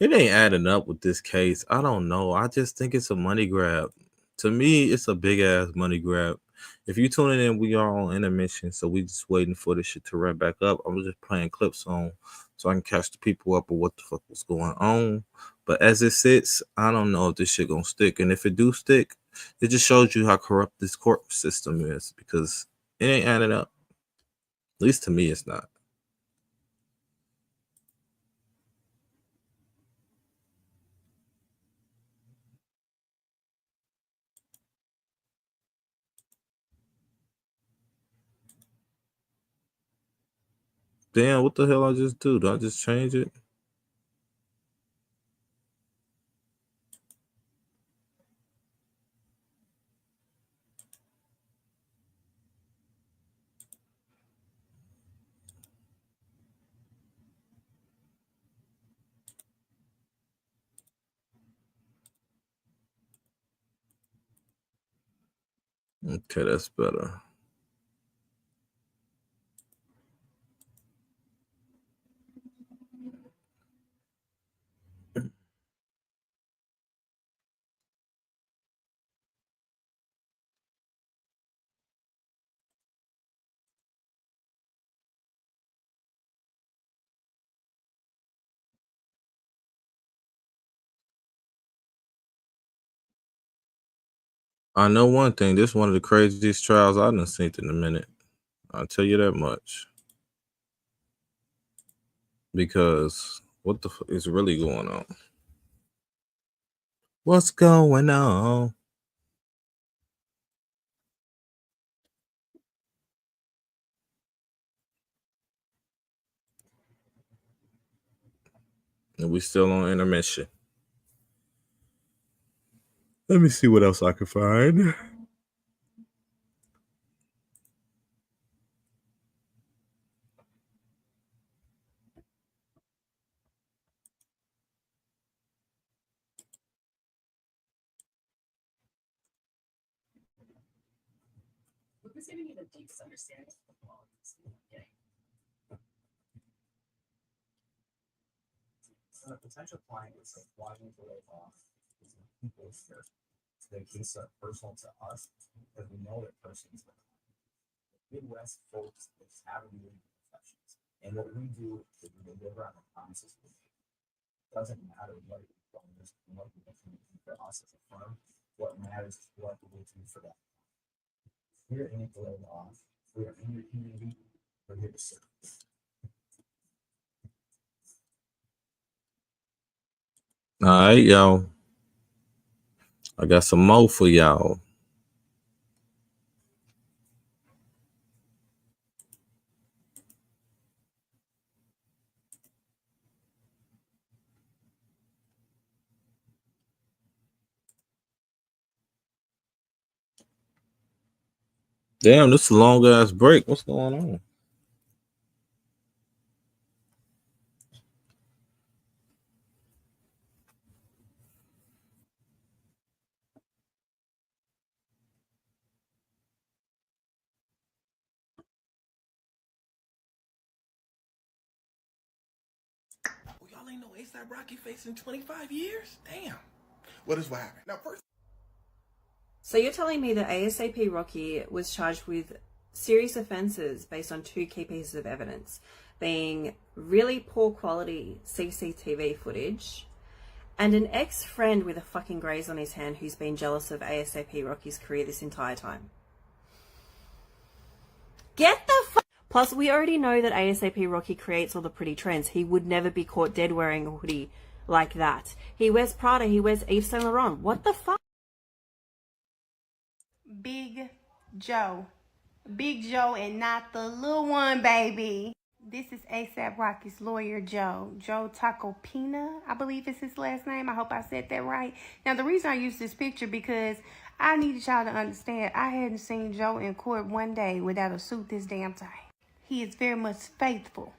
it ain't adding up with this case. I don't know. I just think it's a money grab. To me, it's a big-ass money grab. If you tuning in, we are on intermission, so we just waiting for this shit to ramp back up. I'm just playing clips on so I can catch the people up with what the fuck was going on. But as it sits, I don't know if this shit gonna stick. And if it do stick, it just shows you how corrupt this court system is, because it ain't adding up. At least to me, it's not. Damn, what the hell I just do? Did I just change it? Okay, that's better. I know one thing. This is one of the craziest trials I've done seen in a minute. I'll tell you that much. Because what the fuck is really going on? What's going on? And we still on intermission. Let me see what else I can find. Who's giving you the deepest understanding of football? So a potential client is wanting to live off people's here. So they keep it personal to us because we know that person's the Midwest folks is having new professions. And what we do is we deliver on the promises we make. It doesn't matter what it is, what we do for us as a firm, What matters is what we do for them. We're in it to live off. We are in your community. We're here to serve. All right, y'all. I got some more for y'all. Damn, this is a long ass break. What's going on? Y'all ain't know ASAP Rocky facing 25 years? Damn. What is what happened? Now, first. So you're telling me that ASAP Rocky was charged with serious offences based on 2 key pieces of evidence, being really poor quality CCTV footage and an ex-friend with a fucking graze on his hand who's been jealous of ASAP Rocky's career this entire time. Get the fuck. Plus, we already know that ASAP Rocky creates all the pretty trends. He would never be caught dead wearing a hoodie like that. He wears Prada, he wears Yves Saint Laurent. What the fuck? Big Joe. Big Joe and not the little one, baby. This is ASAP Rocky's lawyer, Joe. Joe Tacopina, I believe is his last name. I hope I said that right. Now, the reason I used this picture because I needed y'all to understand I hadn't seen Joe in court one day without a suit this damn tight. He is very much faithful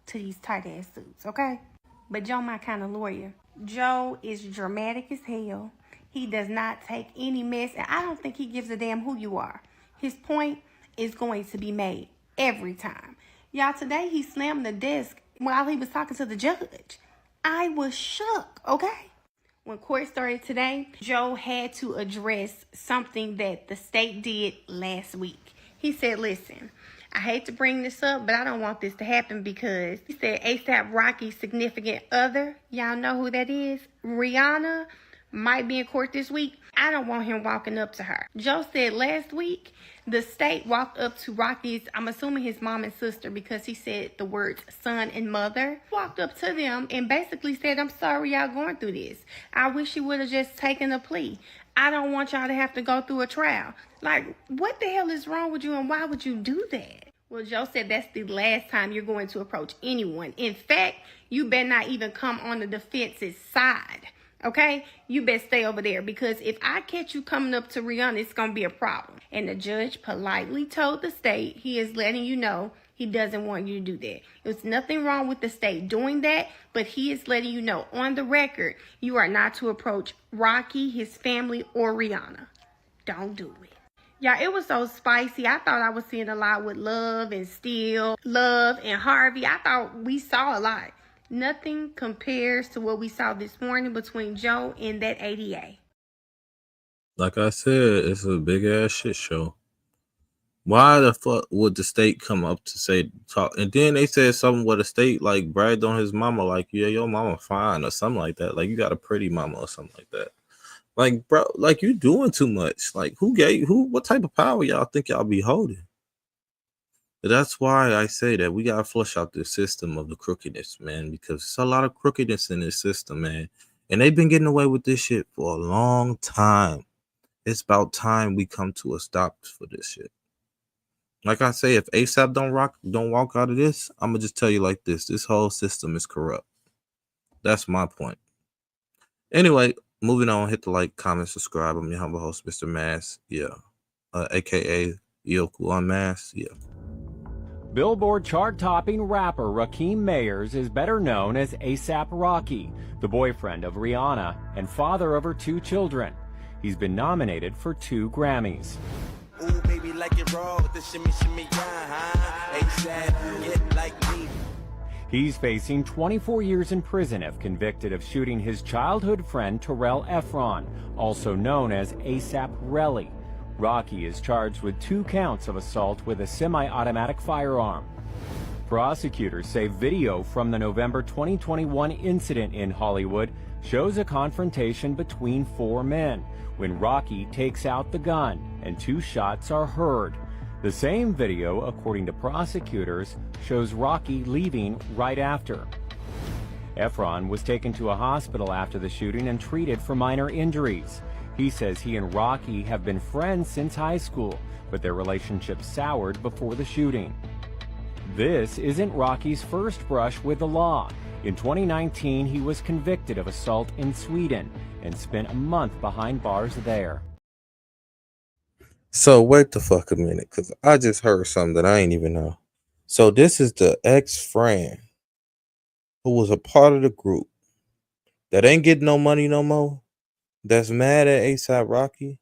to these tight-ass suits, okay? But Joe my kind of lawyer. Joe is dramatic as hell. He does not take any mess, and I don't think he gives a damn who you are. His point is going to be made every time. Y'all, today he slammed the desk while he was talking to the judge. I was shook, okay? When court started today, Joe had to address something that the state did last week. He said, listen, I hate to bring this up, but I don't want this to happen because he said ASAP Rocky's significant other, y'all know who that is, Rihanna, might be in court this week. I don't want him walking up to her. Joe said last week, the state walked up to Rocky's, I'm assuming his mom and sister, because he said the words son and mother, walked up to them and basically said, I'm sorry y'all going through this. I wish you would have just taken a plea. I don't want y'all to have to go through a trial. Like, what the hell is wrong with you and why would you do that? Well, Joe said that's the last time you're going to approach anyone. In fact, you better not even come on the defense's side. Okay? You better stay over there because if I catch you coming up to Rihanna, it's going to be a problem. And the judge politely told the state he is letting you know he doesn't want you to do that. There's nothing wrong with the state doing that, but he is letting you know on the record you are not to approach Rocky, his family, or Rihanna. Don't do it. Yeah, it was so spicy. I thought I was seeing a lot with Love and Steele, Love and Harvey. I thought we saw a lot. Nothing compares to what we saw this morning between Joe and that ADA. Like I said, it's a big ass shit show. Why the fuck would the state come up to say talk? And then they said something where the state like bragged on his mama, like, yeah, your mama fine or something like that. Like you got a pretty mama or something like that. Like, bro, like you doing too much. Like what type of power y'all think y'all be holding? But that's why I say that we gotta flush out the system of the crookedness, man, because there's a lot of crookedness in this system, man. And they've been getting away with this shit for a long time. It's about time we come to a stop for this shit. Like I say, if ASAP don't walk out of this, I'm gonna just tell you like this: this whole system is corrupt. That's my point. Anyway, moving on. Hit the like, comment, subscribe. I'm your humble host, Mr. Mass. Yeah, aka Yoku Unmasked. Yeah. Billboard chart-topping rapper Rakim Mayers is better known as ASAP Rocky, the boyfriend of Rihanna and father of her 2 children. He's been nominated for 2 Grammys. Ooh, baby, like it raw with the shimmy, shimmy, yeah, ASAP, get like me. He's facing 24 years in prison if convicted of shooting his childhood friend Terrell Efron, also known as ASAP Relly. Rocky is charged with 2 counts of assault with a semi-automatic firearm. Prosecutors say video from the November 2021 incident in Hollywood shows a confrontation between 4 men when Rocky takes out the gun and 2 shots are heard. The same video, according to prosecutors, shows Rocky leaving right after. Efron was taken to a hospital after the shooting and treated for minor injuries. He says he and Rocky have been friends since high school, but their relationship soured before the shooting. This isn't Rocky's first brush with the law. In 2019, he was convicted of assault in Sweden and spent a month behind bars there. So wait the fuck a minute, because I just heard something that I ain't even know. So this is the ex-friend who was a part of the group that ain't getting no money no more, that's mad at A$AP Rocky,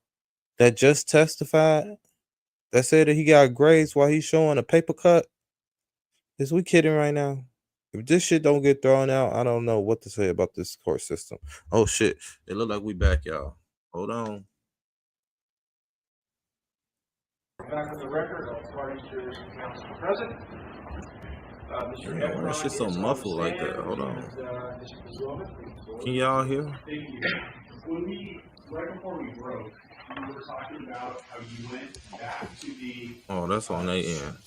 that just testified, that said that he got grades while he's showing a paper cut. Is we kidding right now? If this shit don't get thrown out, I don't know what to say about this court system. Oh shit, it look like we back, y'all. Hold on. Back on the record, all parties to this council present. Mr. Yeah, why that shit so muffled like that? Hold on. Can y'all hear? Thank you. When we, right before we broke, we were talking about how you went back to the Oh, that's on their end.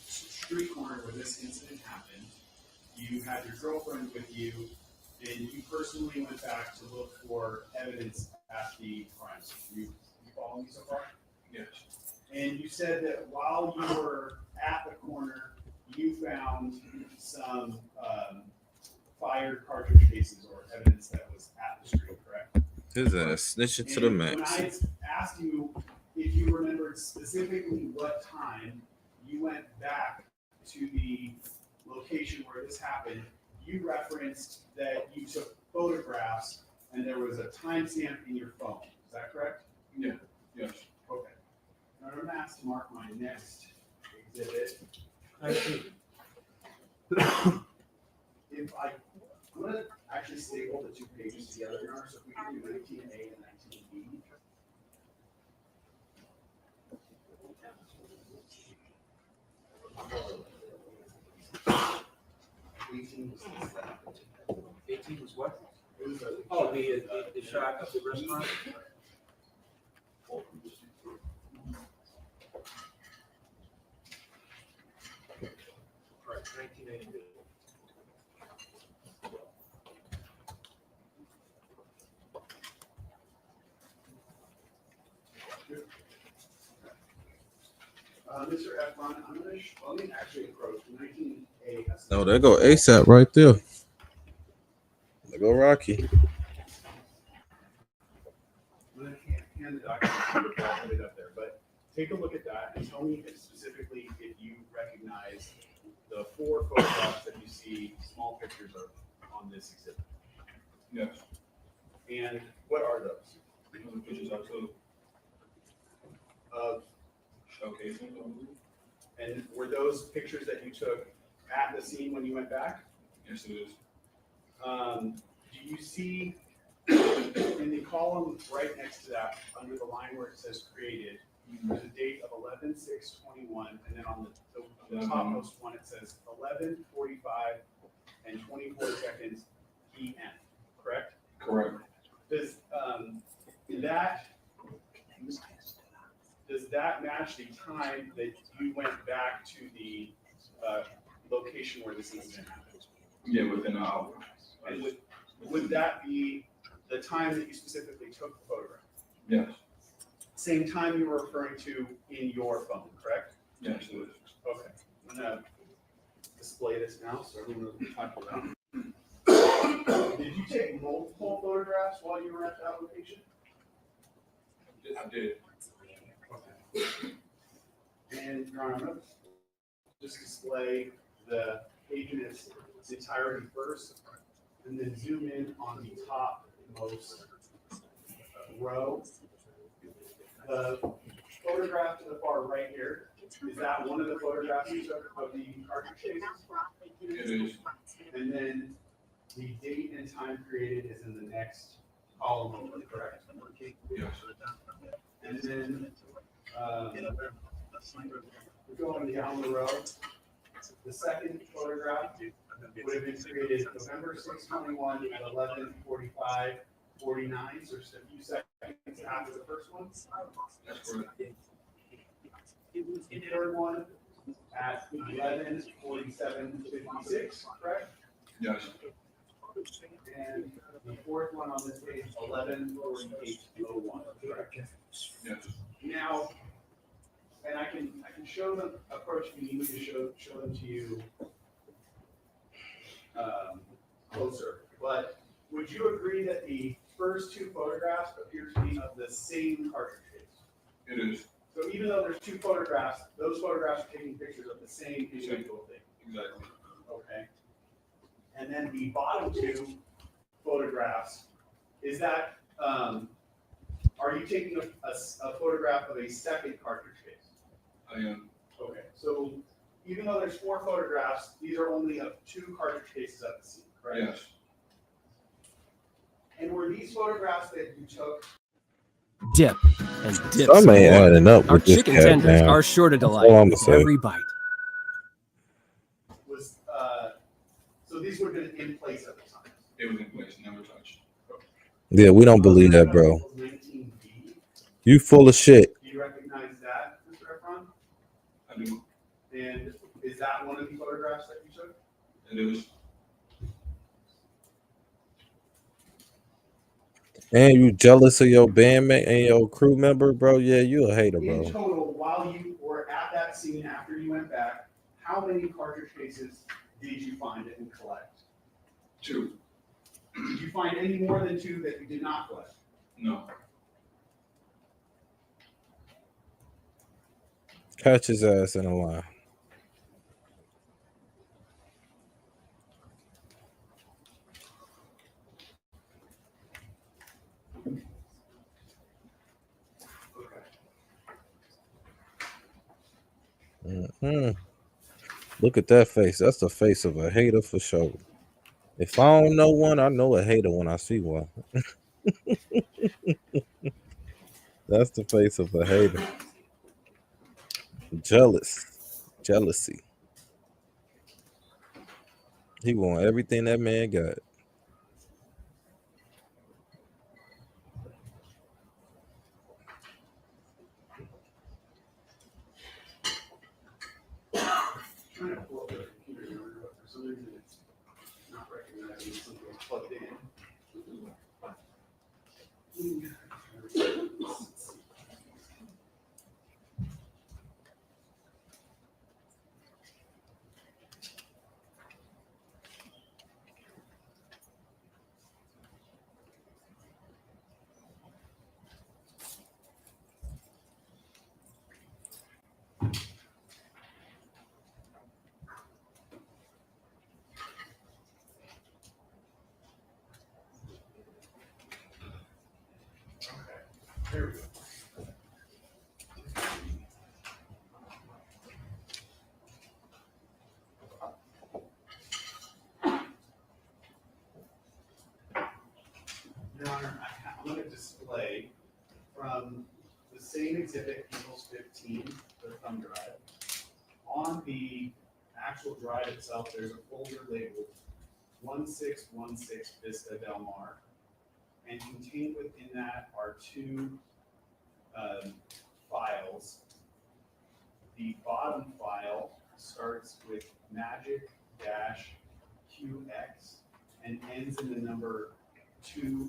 street corner where this incident happened. You had your girlfriend with you, and you personally went back to look for evidence at the crime scene. You follow me so far? Yes. And you said that while you were at the corner, you found some fired cartridge cases or evidence that was at the street, correct? His ass snitching to the And max. when I asked you if you remembered specifically what time you went back to the location where this happened, you referenced that you took photographs and there was a timestamp in your phone. Is that correct? Yeah. Yes. Okay. Now I'm gonna ask to mark my next exhibit. If I'm gonna actually staple the 2 pages together, Your Honor, so if we can do 19A and 19B. $18 was what? Oh, the shot of the restaurant? Right, 1982. Mr. Efron, I'm gonna, let me actually approach 19A. Oh, there go A$AP right there. There go Rocky. I'm gonna hand the document up there, but take a look at that and tell me if specifically if you recognize the 4 photographs that you see, small pictures of on this exhibit. Yes. And what are those? The pictures I took Of showcasing. And were those pictures that you took at the scene when you went back? Yes, it is. Do you see in the column right next to that, under the line where it says created, there's a date of 11/6/21, and then on the topmost one it says 11:45 and 24 seconds PM, correct? Correct. Does that match the time that you went back to the location where this incident happened? Yeah, within an hour. And would that be the time that you specifically took the photograph? Yes. Same time you were referring to in your phone, correct? Yes, it is. Okay, I'm gonna display this now so everyone knows what we're talking about. Did you take multiple photographs while you were at that location? I did. Okay. And Your Honor, I'm gonna just display the page in its entirety first, and then zoom in on the topmost row. The photograph to the far right here, is that one of the photographs you took of the cartridge cases? It is. And then the date and time created is in the next column over, correct? Yes. And then, we're going down the row. The second photograph would have been created November 6/21 at 11:45 49, so just a few seconds after the first one. That's correct. The third one at 11:47:56, correct? Yes. And the fourth one on this page, 11:48:01, correct? Yes. Now, and I can show them, approach me, need to show them to you closer, but would you agree that the first two photographs appear to be of the same cartridge case? It is. So even though there's two photographs, those photographs are taking pictures of the same individual thing. Exactly. Okay. And then the bottom two photographs, is that, are you taking a photograph of a second cartridge case? I am. Okay, so even though there's four photographs, these are only of two cartridge cases at the scene, correct? Yes. And were these photographs that you took? Dip and dip. Some some ain't more. adding up Our with this chicken cat, tenders man. are sure to That's delight all I'ma with say. every bite. Was so these would have been in place at the time? It was in place, never touched. Yeah, we don't believe that, bro. 19B. You full of shit. Do you recognize that, Mr. Efron? I do. And is that one of the photographs that you took? It is. And you jealous of your bandmate and your crew member, bro? Yeah, you a hater, In bro. total, while you were at that scene after you went back, how many cartridge cases did you find and collect? 2. Did you find any more than 2 that you did not collect? No. Catch his ass in a line. Look at that face. That's the face of a hater for sure. If I don't know one, I know a hater when I see one. That's the face of a hater. Jealousy. He want everything that man got. Trying to pull up the computer here, but for some reason it's not recognizing something plugged in. There we go. Your Honor, I'm going to display from the same exhibit, Eagles 15, the thumb drive. On the actual drive itself, there's a folder labeled 1616 Vista Del Mar. And contained within that are 2 files. The bottom file starts with magic-qx and ends in the number 2000.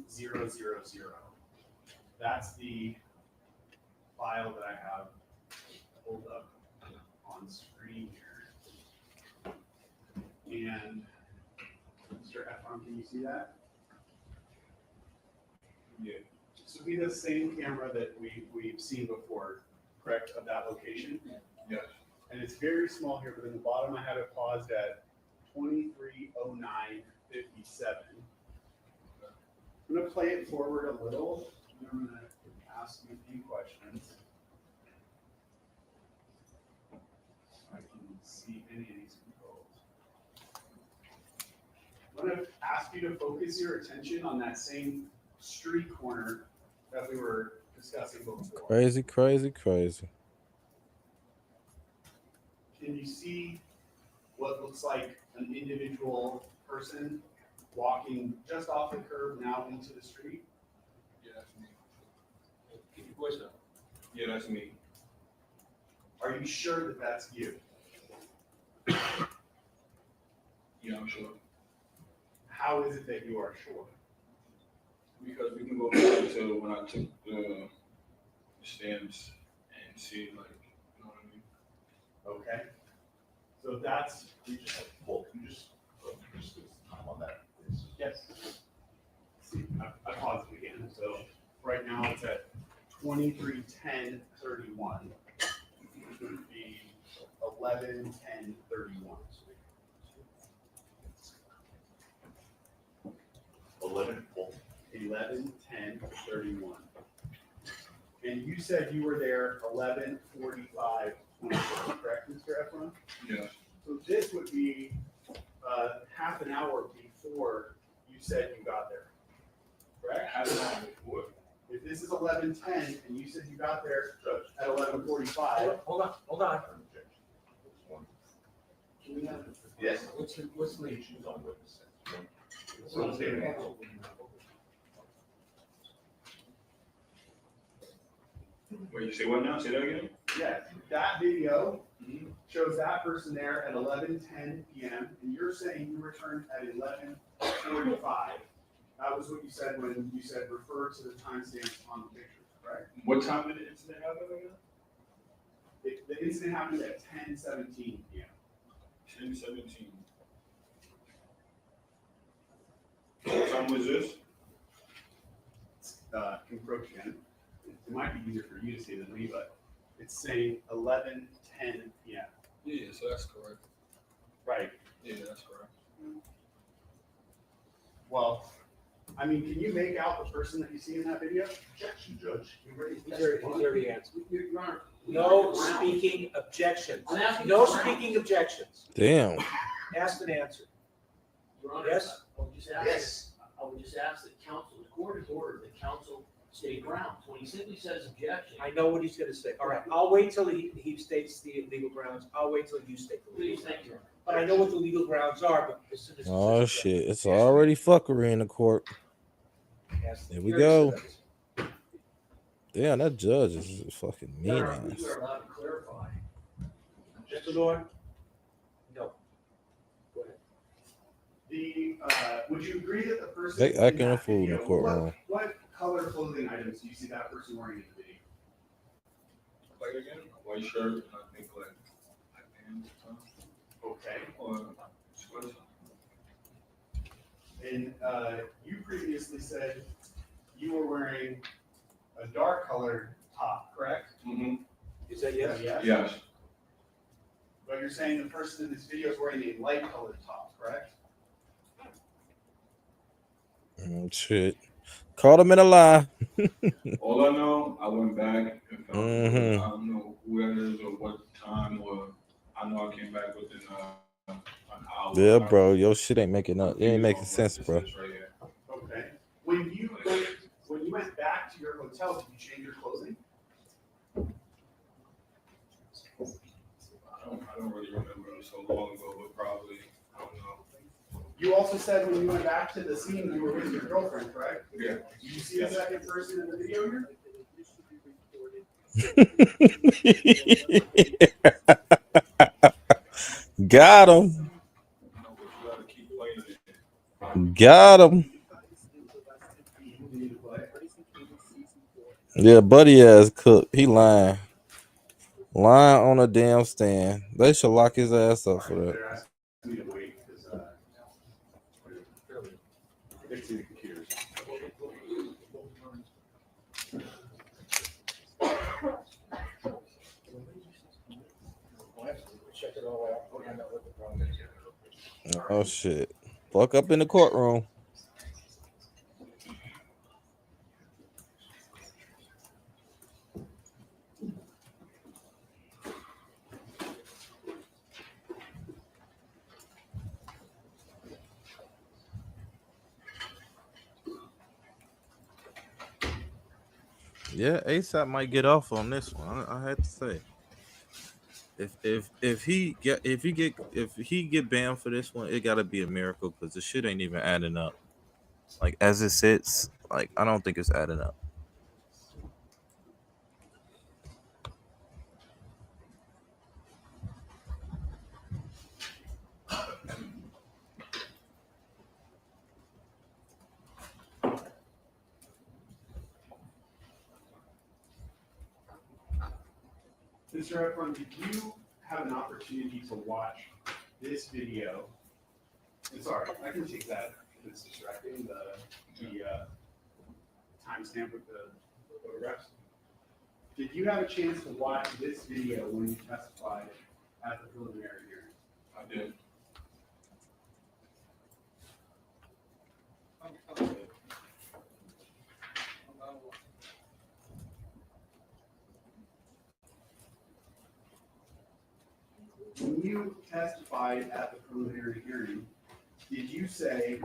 That's the file that I have pulled up on screen here. And Mr. Efron, can you see that? Yeah. So be the same camera that we've seen before, correct, of that location? Yes. And it's very small here, but in the bottom I have it paused at 23:09:57. I'm gonna play it forward a little, and I'm gonna ask you a few questions. So I can see any of these controls. I'm gonna ask you to focus your attention on that same street corner that we were discussing before. Crazy. Can you see what looks like an individual person walking just off the curb now into the street? that's me. Keep your voice up. Yeah, that's me. Are you sure that that's you? Yeah, I'm sure. How is it that you are sure? Because we can go back to when I took the stamps and see, like, you know what I mean? Okay. So that's, You just have, well, you just do some time on that, please. yes. See, I paused it again. So right now it's at 23:10:31. It would be 11:10:31. 11:10:31. And you said you were there 11:45, correct, Mr. Efron? Yeah. So this would be half an hour before you said you got there, correct? Half an hour before. If this is 11:10 and you said you got there at 11:45. Hold on. Can we have? Yes. What's the issue on witness? Wait, you say what now? Say that again? Yeah, that video shows that person there at 11:10 p.m. and you're saying you returned at 11:45. That was what you said when you said refer to the timestamps on the pictures, right? What time did the incident happen again? The incident happened at 10:17 p.m. 10:17. What time was this? Encroachment. It might be easier for you to see than me, but it's saying 11:10 p.m. Yeah, so that's correct. Right. Yeah, that's correct. Well, I mean, can you make out the person that you see in that video? Objection, Judge. You already He's already answered. Your Honor. No speaking objections. I'm asking No you, Your Honor. speaking objections. Damn. Asked and answered. Your Honor, Yes? I would just ask. Yes. I would just ask that counsel, the court has ordered that counsel stay grounds. When he simply says objection, I know what he's gonna say. All right, I'll wait till he states the legal grounds. I'll wait till you state the legal please, grounds. thank you, Your Honor. But I know what the legal grounds are, but as soon as. Oh shit! It's already fuckery in the court. Here we go. Damn, that judge is fucking mean Your ass. Honor, you are allowed to clarify. Mr. Lord? No. Go ahead. Would you agree that the person They acting in a that fool in the video- courtroom. What color clothing items do you see that person wearing in the video? Like again, a white shirt, and I think like pants or Okay. something, or sweater. And you previously said you were wearing a dark colored top, correct? Mm-hmm. Is that yes? Yes. But you're saying the person in this video is wearing a light colored top, correct? Shit. Caught him in a lie. All I know, I went back and found Mhm. I don't know who that is or what time, or I know I came back within an hour. Yeah, bro. Your shit ain't making up. It ain't making sense, bro. Right here. Okay. When you went back to your hotel, did you change your clothing? I don't really remember, it was so long ago, but probably, I don't know. You also said when you went back to the scene, you were with your girlfriend, correct? Yeah. Did you see a second person in the video here? Got him. Got him. Yeah, buddy ass cook. He lying. Lying on a damn stand. They should lock his ass up for that. They're asking me to wait because fixing the computers. Check it all out. Find out what the problem is. Oh shit. Fuck up in the courtroom. Yeah, ASAP might get off on this one. I had to say. If he get banned for this one, it gotta be a miracle because the shit ain't even adding up. Like as it sits, like I don't think it's adding up. Mr. Efron, did you have an opportunity to watch this video? I'm sorry, I can take that. It's distracting, the timestamp with the photographs. Did you have a chance to watch this video when you testified at the preliminary hearing? I did. When you testified at the preliminary hearing, did you say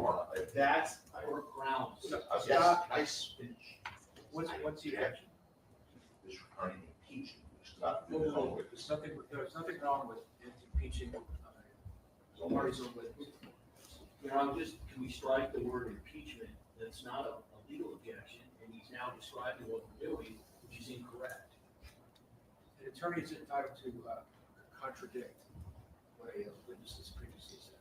that's Or grounds. Yes, nice finish. What's the objection? This regarding impeachment, which is not. No, there's nothing wrong with impeaching parties or witnesses. You know, can we strike the word impeachment? That's not a legal objection, and he's now describing what we're doing, which is incorrect. An attorney is entitled to contradict what a witness has previously said.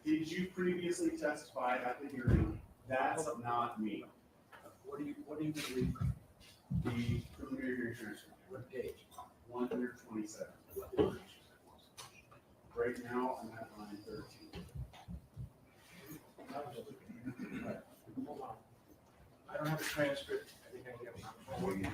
Did you previously testify at the hearing? That's not me. What are you going to read from? The preliminary hearing transcript. What page? 127. Right now, I'm at line 13. Hold on. I don't have a transcript. I think I get one.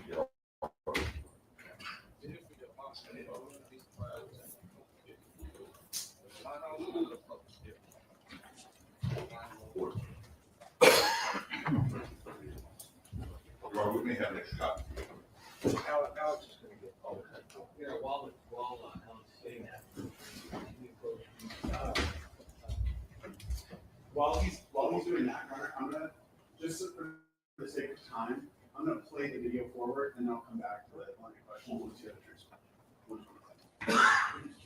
We may have an extra copy. Alex is going to get. You know, while Alex is getting that. While he's doing that, Connor, I'm gonna just for the sake of time, I'm gonna play the video forward and then I'll come back to it on your question once you have a transcript.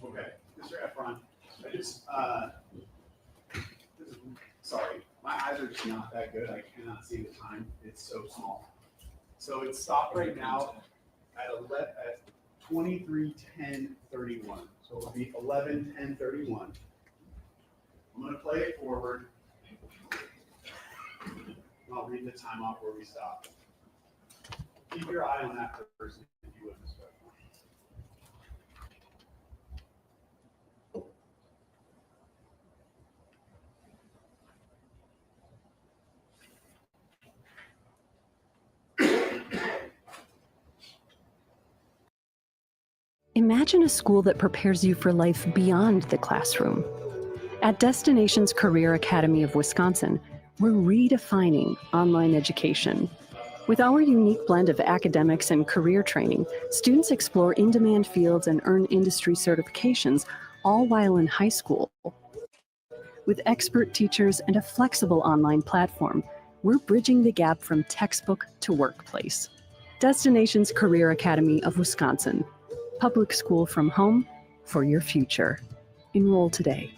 Okay, Mr. Efron, I just sorry, my eyes are just not that good. I cannot see the time. It's so small. So it's stopped right now at 23:10:31. So it'll be 11:10:31. I'm gonna play it forward. And I'll read the time off where we stopped. Keep your eye on that person if you would, Mr. Efron. Imagine a school that prepares you for life beyond the classroom. At Destinations Career Academy of Wisconsin, we're redefining online education. With our unique blend of academics and career training, students explore in-demand fields and earn industry certifications, all while in high school. With expert teachers and a flexible online platform, we're bridging the gap from textbook to workplace. Destinations Career Academy of Wisconsin. Public school from home for your future. Enroll today.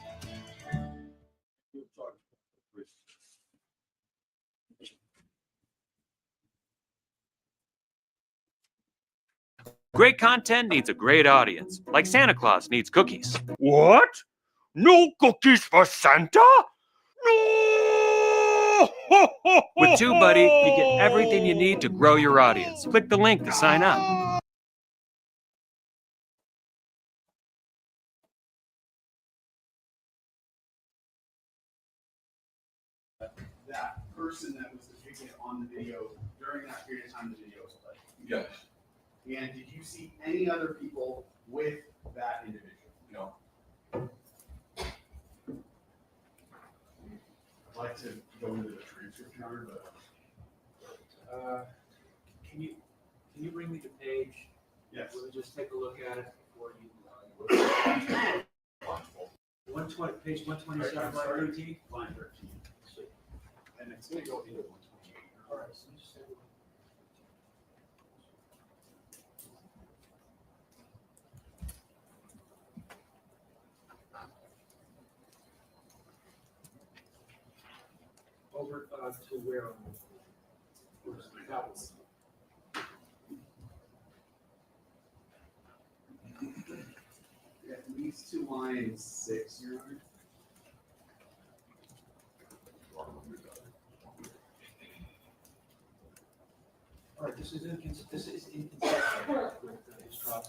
Great content needs a great audience, like Santa Claus needs cookies. What? No cookies for Santa? No! With TubeBuddy, you get everything you need to grow your audience. Click the link to sign up. That person that was depicted on the video during that period of time the video was played. Yes. And did you see any other people with that individual? No. I'd like to go into the transcript, Your Honor, but Can you bring me the page? yes. We'll just take a look at it before you. 120, page 127, line 13. Line 13. And it's going to go into 128. All right, so just take a look. Over to where on that one? At least to line 6, Your Honor. All right, this is inconsistent with his trial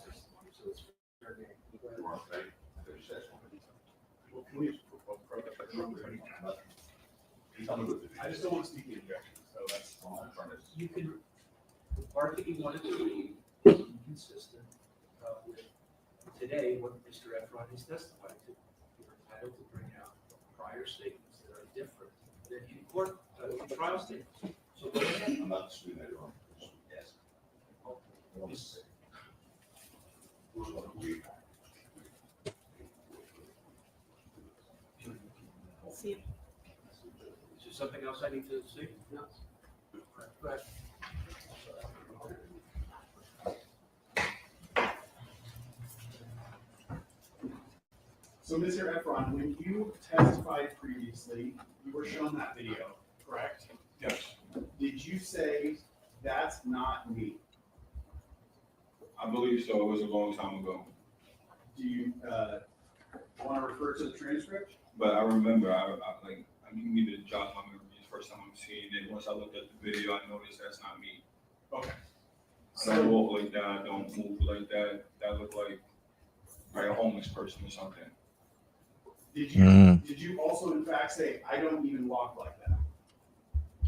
I just don't want to speak the objection, so that's all I'm trying to. You can, the part that you wanted to read is inconsistent with today what Mr. Efron has testified to. You're entitled to bring out prior statements that are different than in court, trial statements. So go ahead. I'm not disputing that, Your Honor. Yes. Is there something else I need to say? No. Go ahead. So, Mr. Efron, when you testified previously, you were shown that video, correct? Yes. Did you say, that's not me? I believe so. It was a long time ago. Do you want to refer to the transcript? But I remember, I need to jog my memory. It's the first time I'm seeing it. Once I looked at the video, I noticed that's not me. Okay. I don't walk like that. I don't move like that. That looked like a homeless person or something. Did you also in fact say, I don't even walk like that?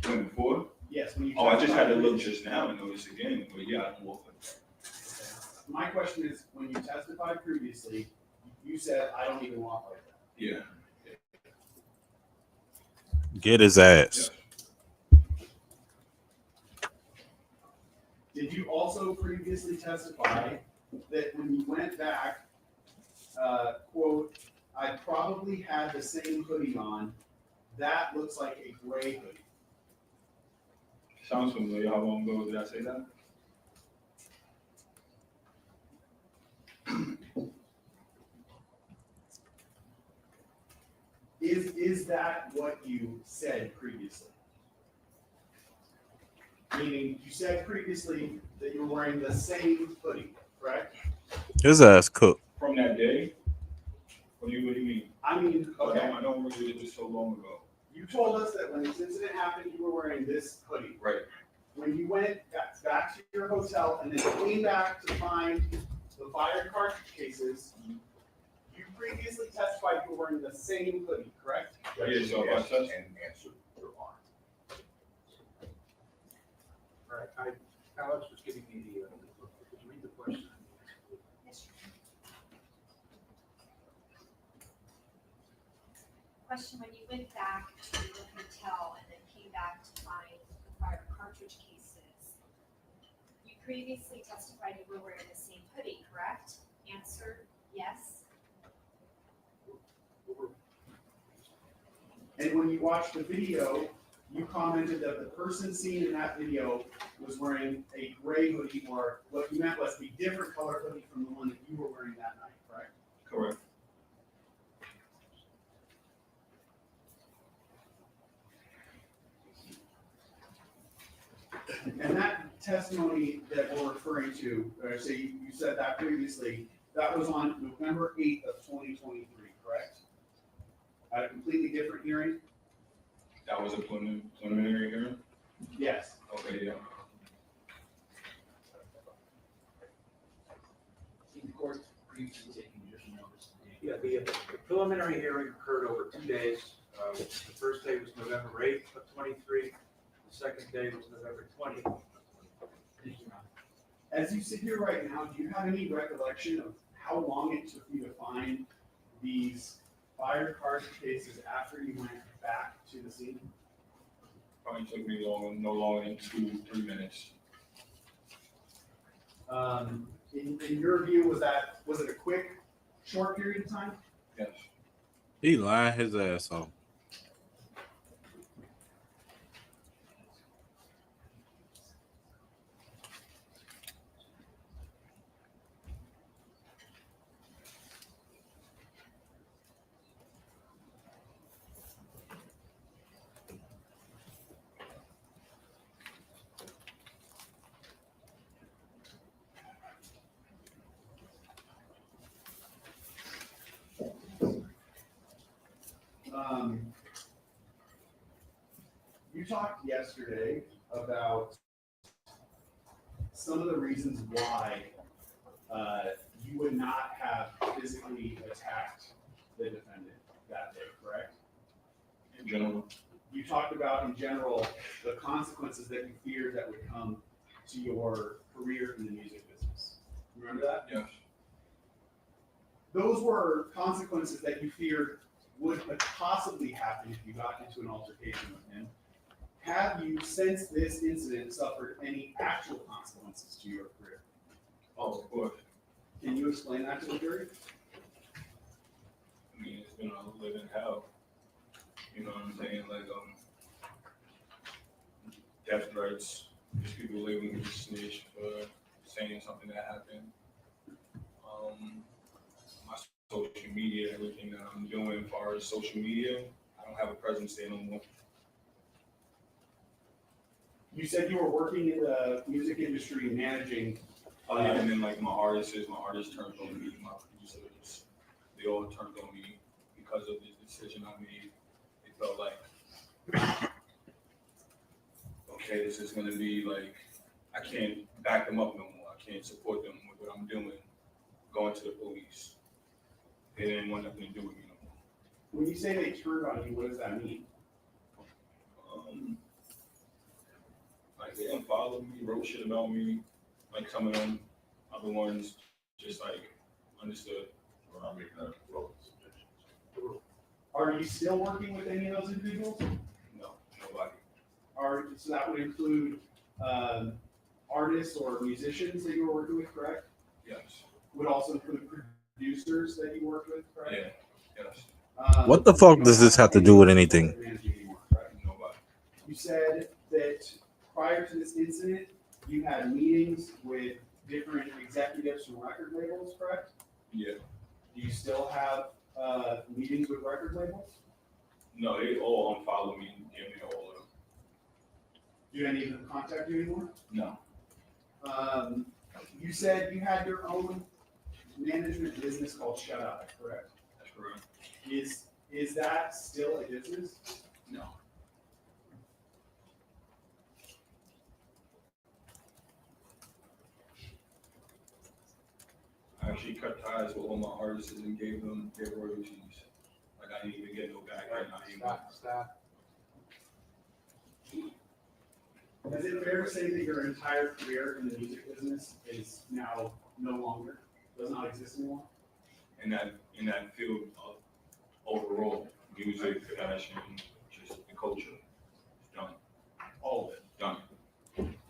When before? Yes, when you. Oh, I just had to look just now and notice again. But yeah, I don't walk like that. My question is, when you testified previously, you said, I don't even walk like that. Yeah. Get his ass. Did you also previously testify that when you went back, quote, I probably had the same hoodie on, that looks like a gray hoodie? Sounds familiar. How long ago did I say that? Is that what you said previously? Meaning, you said previously that you were wearing the same hoodie, correct? His ass cooked. From that day? What do you mean? I mean, Okay. okay. I don't remember it just so long ago. You told us that when this incident happened, you were wearing this hoodie. Right. When you went back to your hotel and then came back to find the fired cartridge cases, you previously testified you were wearing the same hoodie, correct? Yeah, so I touched. And answer your honor. All right, Alex was giving me the, could you read the question? Question, when you went back to the hotel and then came back to find the fire cartridge cases, you previously testified you were wearing the same hoodie, correct? Answer, yes. And when you watched the video, you commented that the person seen in that video was wearing a gray hoodie, or what you meant was a different color hoodie from the one that you were wearing that night, correct? Correct. And that testimony that we're referring to, or say you said that previously, that was on November 8th of 2023, correct? At a completely different hearing? That was a preliminary hearing? Yes. Okay, yeah. The court previously taking judicial notice. Yeah, the preliminary hearing occurred over 2 days. The first day was November 8th of 23. The second day was November 20th. As you sit here right now, do you have any recollection of how long it took you to find these fired cartridge cases after you went back to the scene? Probably took me no longer than 2-3 minutes. In your view, was it a quick, short period of time? Yes. He lying his ass off. You talked yesterday about some of the reasons why you would not have physically attacked the defendant that day, correct? In general. you talked about in general the consequences that you feared that would come to your career in the music business. Remember that? Yes. Those were consequences that you feared would possibly happen if you got into an altercation with him. Have you, since this incident, suffered any actual consequences to your career? Oh, of course. Can you explain that to the jury? I mean, it's been a living hell. You know what I'm saying? Like, death threats, just people labeling me a snitch for saying something that happened. My social media, everything that I'm doing as far as social media, I don't have a presence there no more. You said you were working in the music industry managing. And then like my artists turned on me, my producers, they all turned on me because of this decision I made. They felt like, okay, this is gonna be like, I can't back them up no more. I can't support them with what I'm doing, going to the police. They didn't want nothing to do with me no more. When you say they turned on you, what does that mean? Like they unfollowed me, wrote shit about me. Like some of them, other ones, just like understood. We're not making that role suggestions. Are you still working with any of those individuals? No, nobody. So that would include artists or musicians that you were working with, correct? Yes. Would also include producers that you worked with, correct? Yeah. Yes. What the fuck does this have to do with anything? Nobody. You said that prior to this incident, you had meetings with different executives from record labels, correct? Yeah. Do you still have meetings with record labels? No, they all unfollowed me and gave me all of them. Do any of them contact you anymore? No. You said you had your own management business called Shut Eye, correct? That's correct. Is that still a business? No. I actually cut ties with all my artists and gave them their royalties. Like I didn't even get no back and I didn't Stop. Is it fair to say that your entire career in the music business is now no longer, does not exist anymore? in that field of overall music, fashion, just the culture. It's done. All of it. Done.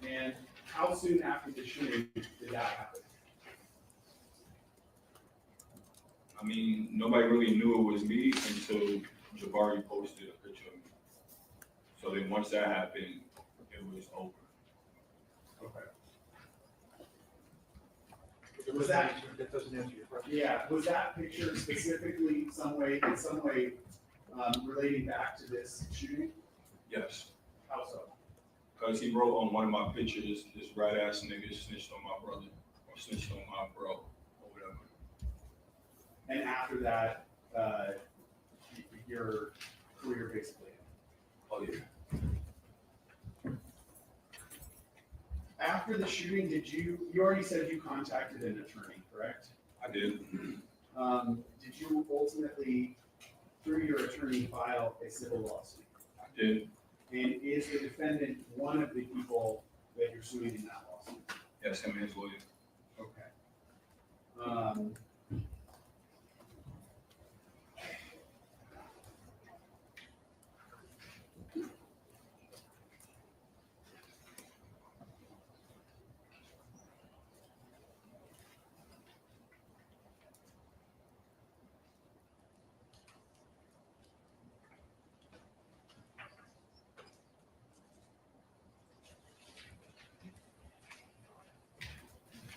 And how soon after the shooting did that happen? I mean, nobody really knew it was me until Jabari posted a picture of me. So then once that happened, it was over. Okay. Was that doesn't answer your question? Yeah, was that picture specifically in some way relating back to this shooting? Yes. How so? Because he wrote on one of my pictures, this rat ass nigga snitched on my brother, or snitched on my bro, or whatever. And after that, your career basically ended. Oh yeah. After the shooting, you already said you contacted an attorney, correct? I did. Did you ultimately, through your attorney, file a civil lawsuit? I did. And is the defendant one of the people that you're suing in that lawsuit? Yes, him and his lawyer. Okay.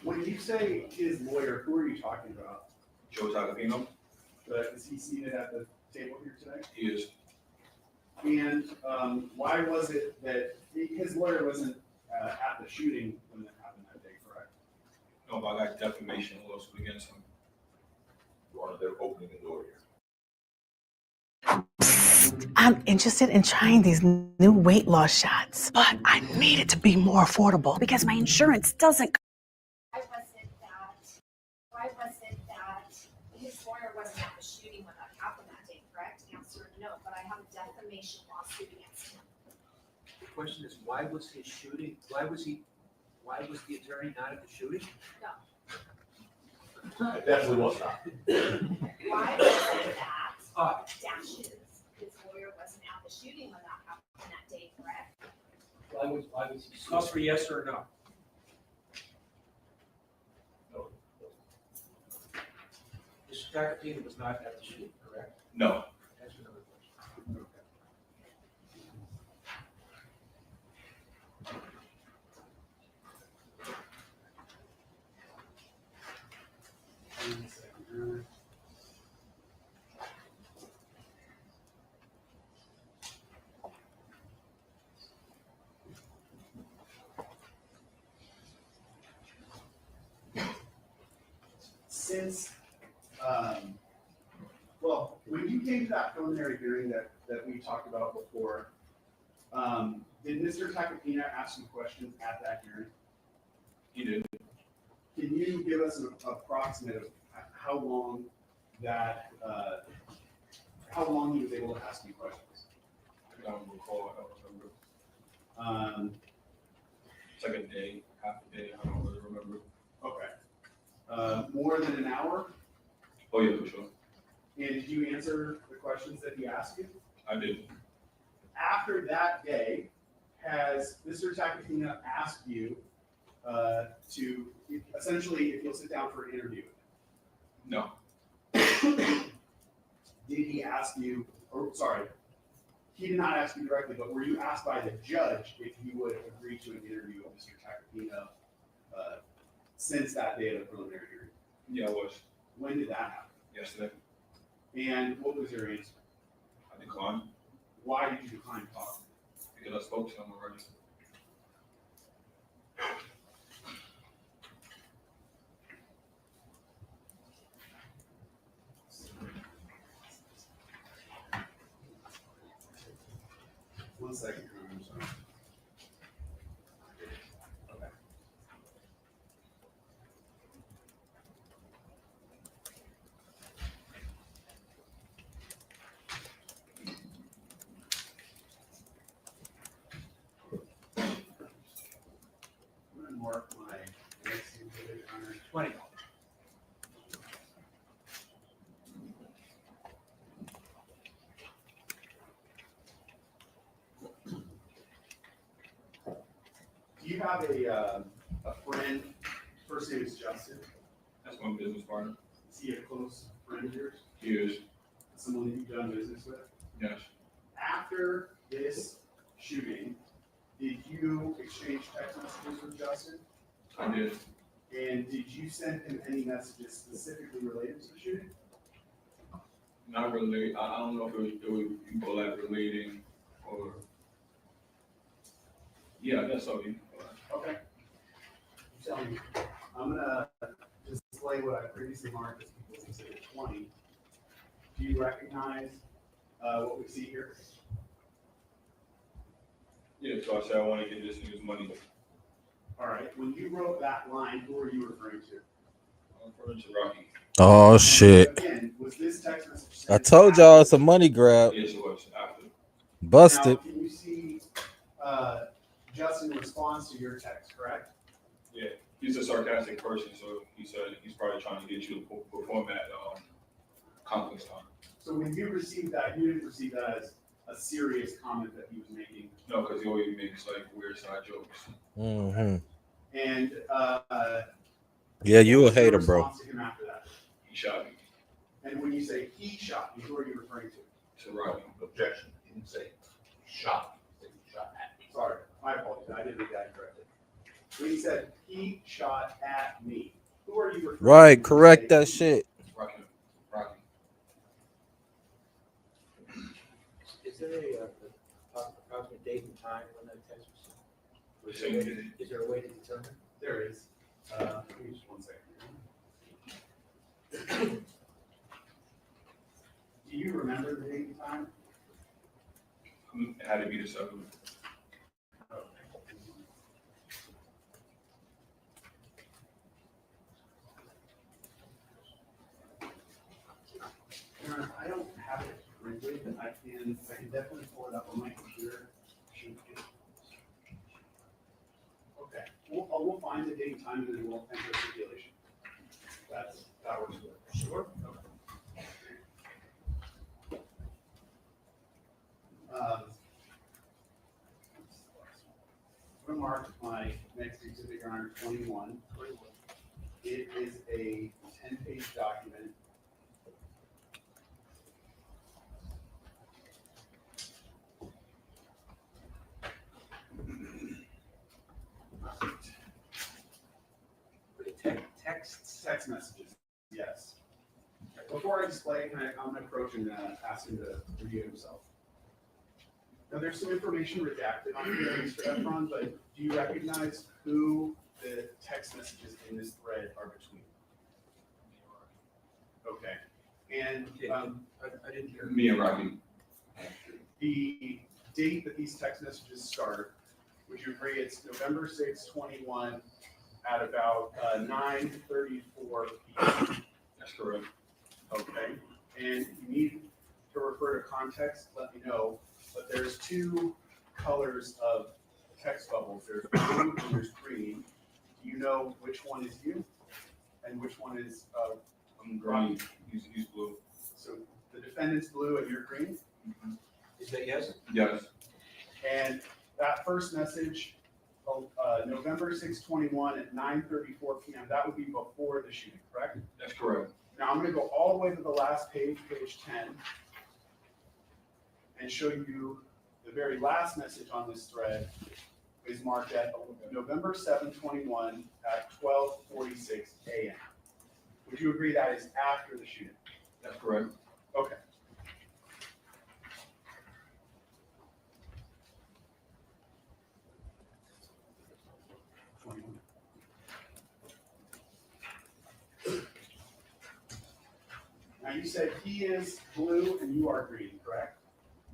When you say his lawyer, who are you talking about? Joe Tacopino? Is he seated at the table here today? He is. And why was it that his lawyer wasn't at the shooting when that happened that day, correct? No, but I got defamation lawsuit against him. They're opening the door here. I'm interested in trying these new weight loss shots, but I need it to be more affordable because my insurance doesn't. Why was it that his lawyer wasn't at the shooting when that happened that day, correct? Answer. answer no, but I have a defamation lawsuit against him. The question is, why was the attorney not at the shooting? No. It definitely was not. Why would I say that? Dashes, his lawyer wasn't at the shooting when that happened that day, correct? Why was he? Call for yes or no. Mr. Tacopina was not at the shooting, correct? No. That's another question. Okay. Since, well, when you came to that preliminary hearing that we talked about before, did Mr. Tacopina ask you questions at that hearing? He did. Can you give us an approximate of how long that, how long he was able to ask you questions? I don't recall, I don't remember. It's like a day, half a day, I don't really remember. Okay. More than an hour? Oh, yeah, for sure. And did you answer the questions that he asked you? I did. After that day, has Mr. Tacopina asked you to, essentially, if you'll sit down for an interview? No. Did he ask you, or sorry, he did not ask you directly, but were you asked by the judge if you would agree to an interview with Mr. Tacopina since that day of the preliminary hearing? Yeah, I was. When did that happen? Yesterday. And what was your answer? I declined. Why did you decline to talk? Because I spoke to him already. One second, I'm sorry. Okay. I'm gonna mark my next exhibit on 20. Do you have a friend, first name is Justin? That's my business partner. Is he a close friend of yours? He is. Someone that you've done business with? Yes. After this shooting, did you exchange text messages with Justin? I did. And did you send him any messages specifically related to the shooting? Not really. I don't know if it would you call that relating or. Yeah, I guess so. Okay. I'm telling you, I'm gonna display what I previously marked as people's exhibit 20. Do you recognize what we see here? Yeah, so I said I want to get this nigga's money. All right, when you wrote that line, who are you referring to? I'm referring to Rocky. Oh shit! Again, was this text message I sent told y'all it's a money grab. Yes, it was after. Busted. Now, can you see Justin responds to your text, correct? Yeah, he's a sarcastic person, so he said he's probably trying to get you to perform at conference time. So when you received that, you didn't receive that as a serious comment that he was making. No, because he always makes like weird side jokes. Mm-hmm. And Yeah, you a what was your hater, bro. response to him after that? He shot me. And when you say he shot you, who are you referring to? To Rocky. Objection. He didn't say shot. He said he shot at me. Sorry, my apologies. I didn't read that correctly. When he said he shot at me, who are you referring to? Right, correct that shit. Rocky. Rocky. Is there a approximate date and time when that text was Same sent? day. Is there a way to determine? There is. Give me just 1 second. Do you remember the date and time? It had to be the 7th. Aaron, I don't have it printed. I I can definitely pull it up on my computer. Okay, we'll find the date, time, and then we'll enter stipulation. That works good. Sure. Okay. I'm gonna mark my next exhibit, Your Honor, 21. It is a 10-page document. Text messages, yes. Before I display, I'm gonna approach and ask him to review himself. Now, there's some information redacted on here, Mr. Efron, but do you recognize who the text messages in this thread are between? Okay, and I didn't hear. Me and Rocky. the date that these text messages start, would you agree it's November 6, 21 at about 9:34 p.m.? That's correct. Okay, and if you need to refer to context, let me know, but there's two colors of text bubbles. There's blue and there's green. Do you know which one is you and which one is I'm green. He's blue. So the defendant's blue and you're green? Is that yes? Yes. And that first message, November 6/21 at 9:34 p.m., that would be before the shooting, correct? That's correct. Now I'm going to go all the way to the last page, page 10, and show you the very last message on this thread is marked at November 7/21 at 12:46 a.m. Would you agree that is after the shooting? That's correct. Okay. Now you said he is blue and you are green, correct?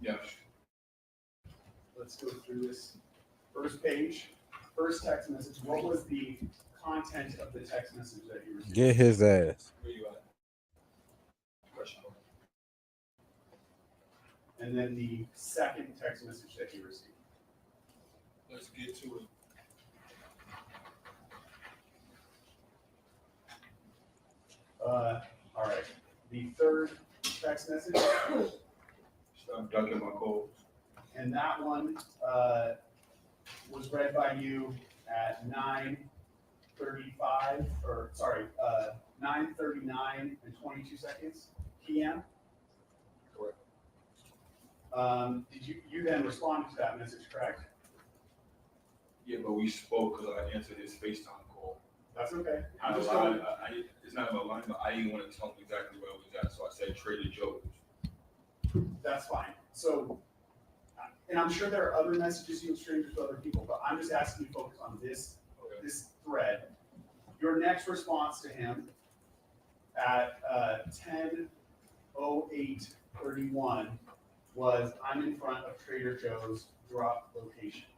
Yes. Let's go through this first page, first text message. What was the content of the text message that you received? Get his ass. Where you at? Question. And then the second text message that you received. Let's get to it. All right. The third text message, Stop ducking my calls. and that one was read by you at 9:35, or sorry, 9:39 and 22 seconds p.m. Correct. Did you then respond to that message, correct? Yeah, but we spoke because I answered his FaceTime call. That's okay. It's not about lying, but I didn't want to tell him exactly where it was at, so I said Trader Joe's. That's fine. So, and I'm sure there are other messages you exchanged with other people, but I'm just asking you to focus on this thread. Your next response to him at 10:08:31 was, "I'm in front of Trader Joe's, drop location."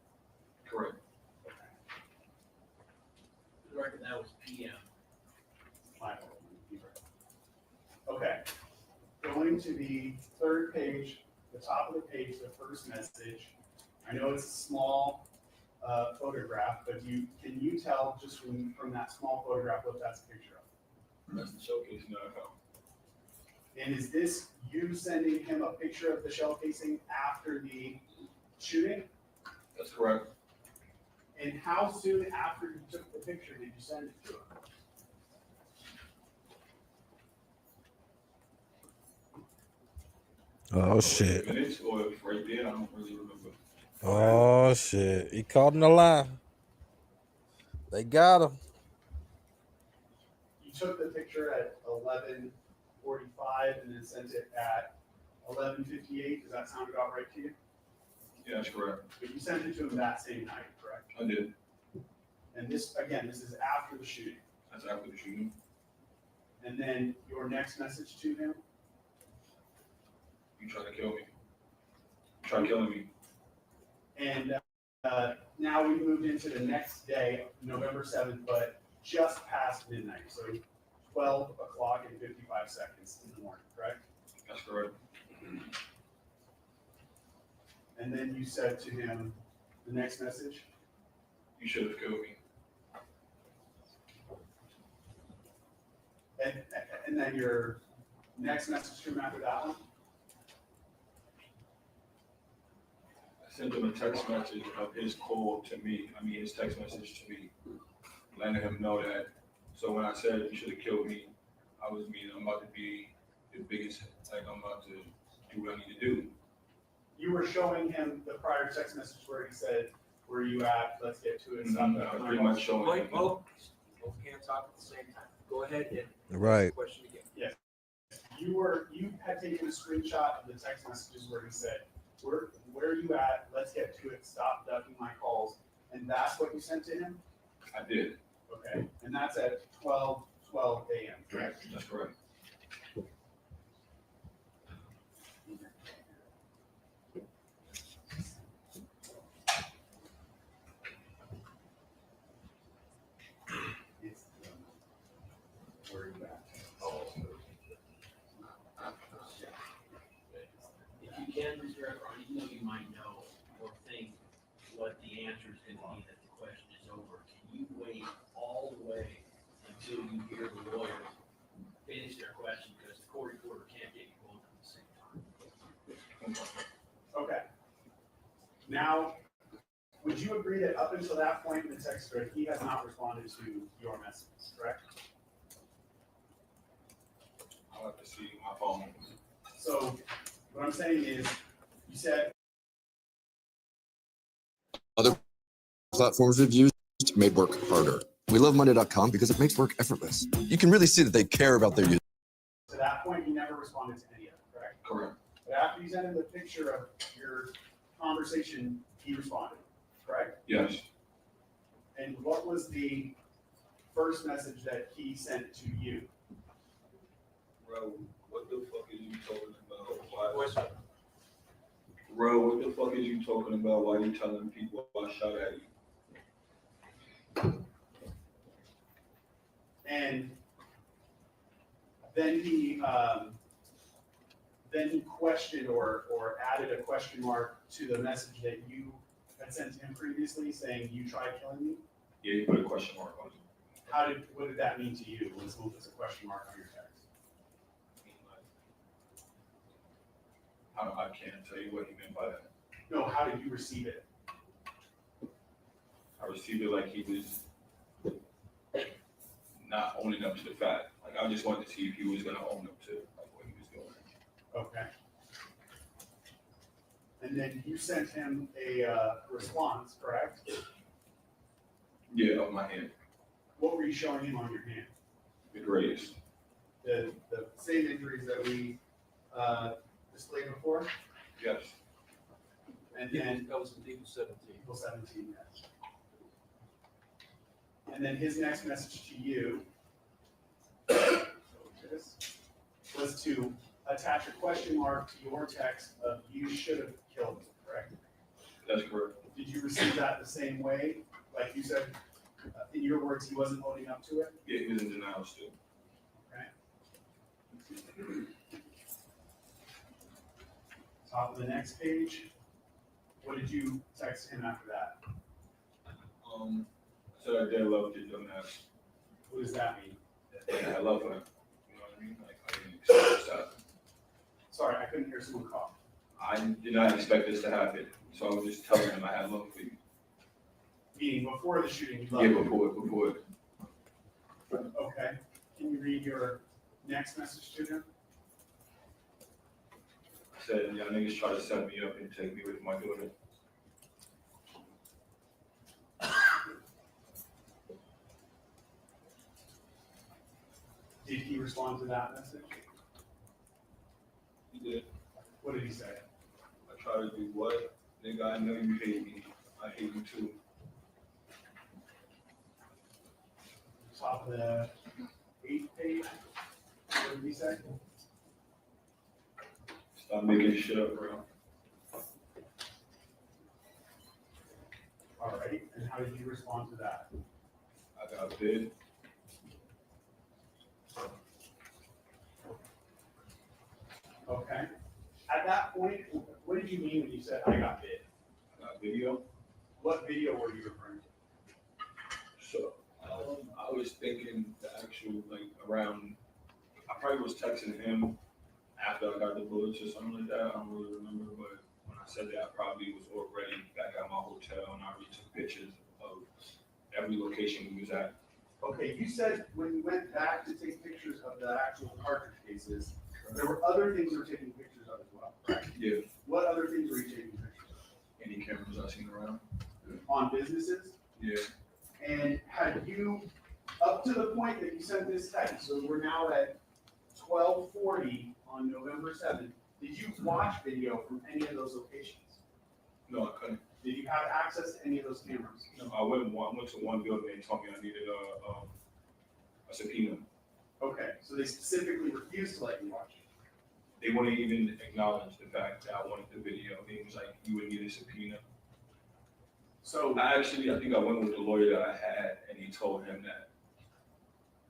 Correct. The record that was PM. My fault. Okay. Going to the third page, the top of the page, the first message. I know it's a small photograph, but can you tell just from that small photograph what that's a picture of? That's the showcase now. And is this you sending him a picture of the shell casing after the shooting? That's correct. And how soon after you took the picture did you send it to him? Oh shit. Minutes or right there, I don't really remember. Oh shit. He caught in the lie. They got him. You took the picture at 11:45 and then sent it at 11:58. Does that sound about right to you? Yeah, that's correct. But you sent it to him that same night, correct? I did. And this, again, this is after the shooting. That's after the shooting. And then your next message to him? You trying to kill me. You trying killing me. And now we moved into the next day, November 7th, but just past midnight. So 12 o'clock and 55 seconds in the morning, correct? That's correct. And then you said to him, the next message, You should have killed me. and then your next message to him after that one? I sent him a text message of his call to me, his text message to me, letting him know that. So when I said you should have killed me, I was meaning I'm about to be the biggest, like I'm about to do what I need to do. You were showing him the prior text message where he said, where you at, let's get to it. Mhm, I pretty much showing Wait, him. both can't talk at the same time. Go ahead and Right. question again. Yes. You had taken a screenshot of the text messages where he said, where are you at? Let's get to it. Stop ducking my calls. And that's what you sent to him? I did. Okay. And that's at 12 a.m., correct? That's correct. Where are you at? If you can reserve, or even though you might know or think what the answer is going to be, that the question is over, can you wait all the way until you hear the lawyer finish their question, because the court reporter can't get you both at the same time. Okay. Now, would you agree that up until that point in the text thread, he has not responded to your messages, correct? I'll have to see my phone. So what I'm saying is, you said Other platforms we've used made work harder. We love Monday.com because it makes work effortless. You can really see that they care about their users. to that point, you never responded to any of it, correct? Correct. But after you sent him the picture of your conversation, he responded, correct? Yes. And what was the first message that he sent to you? Bro, what the fuck is you talking about? Why? Bro, what the fuck is you talking about? Why you telling people I shot at you? And then he questioned or added a question mark to the message that you had sent to him previously, saying you tried killing me. Yeah, you put a question mark on it. What did that mean to you? Was a question mark on your text? I can't tell you what he meant by that. No, how did you receive it? I received it like he was not owning up to the fact. Like I just wanted to see if he was gonna own up to like what he was doing. Okay. And then you sent him a response, correct? Yeah, on my hand. What were you showing him on your hand? The greatest. The same injuries that we displayed before? Yes. And then That was in Eagle 17. Eagle 17, yes. And then his next message to you was to attach a question mark to your text of you should have killed me, correct? That's correct. Did you receive that the same way? Like you said, in your words, he wasn't owning up to it? Yeah, he was in denial still. Okay. Top of the next page. What did you text him after that? I said I did love your dumbass. What does that mean? I love her. You know what I mean? Like I didn't expect this to happen. Sorry, I couldn't hear someone cough. I did not expect this to happen. So I was just telling him I had love for you. Meaning before the shooting, you loved Yeah, him. before it. Okay. Can you read your next message to him? I said, y'all niggas try to set me up and take me with my daughter. Did he respond to that message? He did. What did he say? I try to do what? Nigga, I know you hate me. I hate you too. Top of the 8th page. What did he say? Stop making shit up, bro. All right. And how did you respond to that? I got bid. Okay. At that point, what did did you mean when you said I got bit? Video. What video were you referring to? So I was thinking the actual like around. I probably was texting him after I got the bullets or something like that. I don't really remember, but when I said that, I probably was already back at my hotel and I already took pictures of every location we was at. Okay, you said when you went back to take pictures of the actual cartridge cases, there were other things you were taking pictures of as well, correct? Yeah. What other things were you taking pictures of? Any cameras I seen around. On businesses? Yeah. And had you, up to the point that you sent this text, so we're now at 12:40 on November 7th, did you watch video from any of those locations? No, I couldn't. Did you have access to any of those cameras? No, I went to one building and told me I needed a subpoena. Okay, so they specifically refused to let you watch it? They wouldn't even acknowledge the fact that I wanted the video. They was like, you would need a subpoena. So I think I went with the lawyer that I had and he told him that.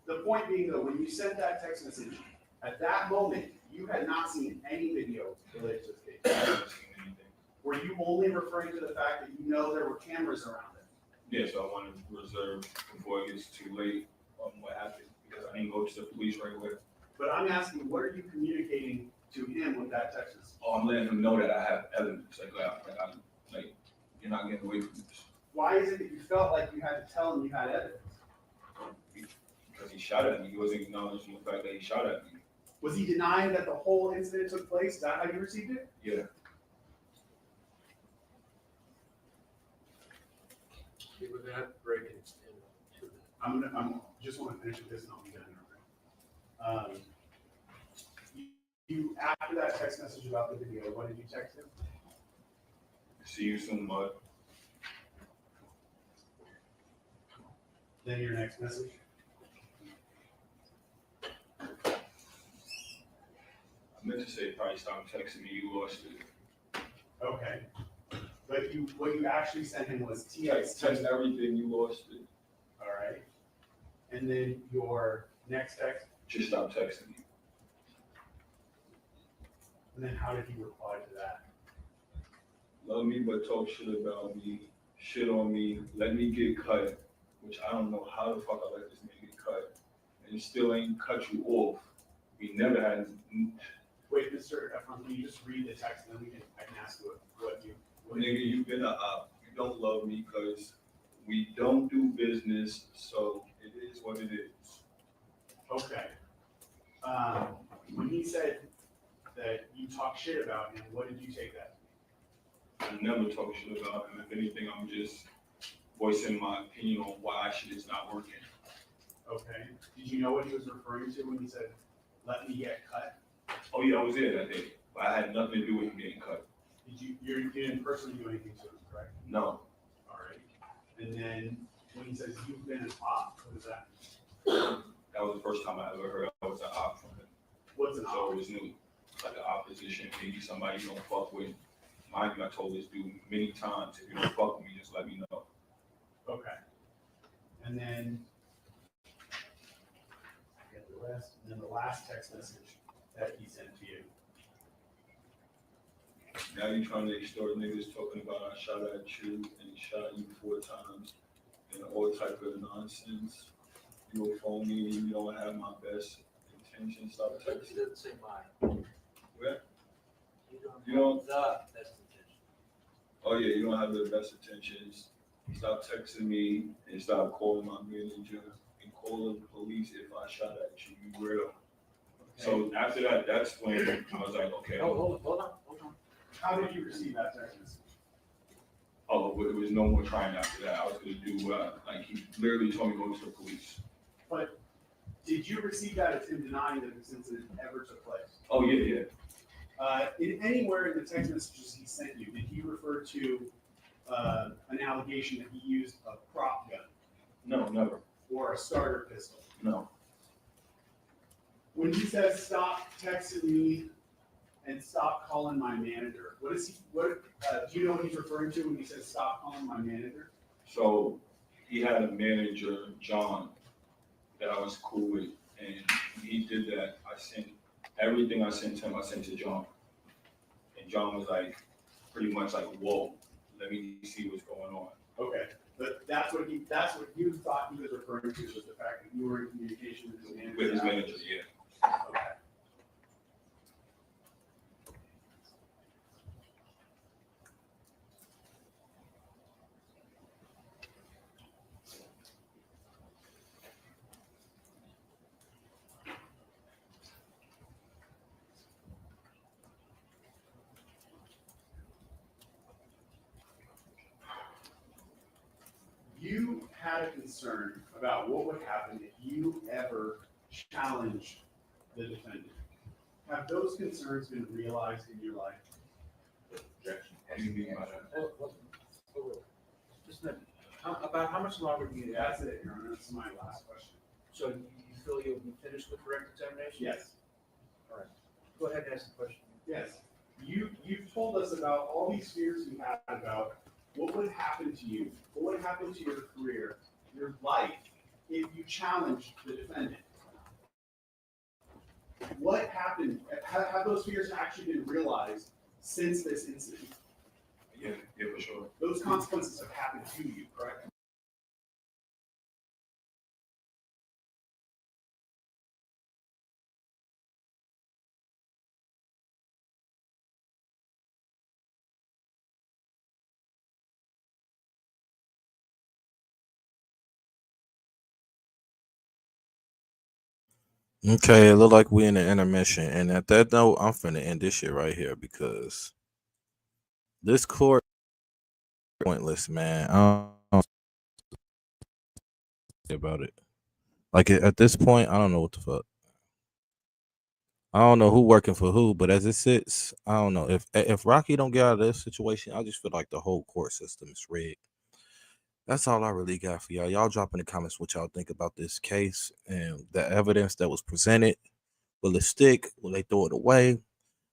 the point being though, when you sent that text message, at that moment, you had not seen any video related to the case. I haven't seen anything. Were you only referring to the fact that you know there were cameras around it? Yeah, so I wanted to reserve before it gets too late on what happened because I didn't go to the police right away. But I'm asking, what are you communicating to him with that text message? Oh, I'm letting him know that I have evidence. Like you're not getting away from this. Why is it that you felt like you had to tell him you had evidence? Because he shot at me. He wasn't acknowledging the fact that he shot at me. Was he denying that the whole incident took place? Is that how you received it? Yeah. Okay, we're gonna have to break it in 2 minutes. I'm just want to finish with this and I'll be done. You, after that text message about the video, what did you text him? See you soon, bud. Then your next message? I meant to say probably stop texting me. You lost it. Okay. But what you actually sent him was Text everything. You lost it. All right. And then your next text? Just stop texting me. And then how did he reply to that? Love me, but talk shit about me, shit on me, let me get cut, which I don't know how the fuck I let this nigga get cut, and still ain't cut you off. We never had. Wait, Mr. Efron, can you just read the text and then I can ask you what you. Nigga, you've been a op. You don't love me because we don't do business, so it is what it is. Okay. When he said that you talk shit about him, what did you take that to I never talk shit about him. If anything, I'm just voicing my opinion on why shit is not working. be? Okay. Did you know what he was referring to when he said, let me get cut? Oh yeah, I was there that day, but I had nothing to do with him getting cut. You didn't personally do anything to him, correct? No. All right. And then when he says you've been an op, what is that? That was the first time I ever heard I was an op from him. What's an So op? it was new. Like an opposition, maybe somebody you don't fuck with. Mind you, I told this dude many times, if you don't fuck with me, just let me know. Okay. And then the last text message that he sent to you. Now you're trying to extort niggas talking about I shot at you and he shot you 4 times and all type of nonsense. You will phone me and you don't have my best intentions. Stop He texting. doesn't say mine. Where? You don't You have the best intention. Oh yeah, you don't have the best intentions. Stop texting me and stop calling my manager and calling the police if I shot at you. You real. So after that, that's when I was like, okay. Hold on. How did you receive that text message? Oh, it was no more trying after that. I was gonna do, like, he literally told me to go to the police. But did you receive that as him denying that this incident ever took place? Oh, yeah. In anywhere in the text messages he sent you, did he refer to an allegation that he used a prop gun No, never. or a starter pistol? No. When he says stop texting me and stop calling my manager, what do you know what he's referring to when he says stop calling my manager? So he had a manager, John, that I was cool with, and when he did that, I sent everything I sent him, I sent to John. And John was like, pretty much like, whoa, let me see what's going on. Okay, but that's what you thought he was referring to, was the fact that you were in communication with his manager. With his manager, yeah. Okay. You had a concern about what would happen if you ever challenged the defendant. Have those concerns been realized in your life? Objection. What do you mean by that? Just a minute. About how much longer do you have? That's it, Your Honor. That's my last question. So you feel you'll be finished with direct examination? Yes. All right. Go ahead and ask the question. Yes. You've told us about all these fears you had about what would happen to you, what would happen to your career, your life, if you challenged the defendant. What happened? Have those fears actually been realized since this incident? Yeah, for sure. Those consequences have happened to you, correct? Okay, it look like we in the intermission, and at that note, I'm finna end this shit right here because this court pointless, man. I don't know about it. Like at this point, I don't know what the fuck. I don't know who working for who, but as it sits, I don't know if Rocky don't get out of this situation, I just feel like the whole court system is rigged. That's all I really got for y'all. Y'all drop in the comments what y'all think about this case and the evidence that was presented. Will it stick? Will they throw it away?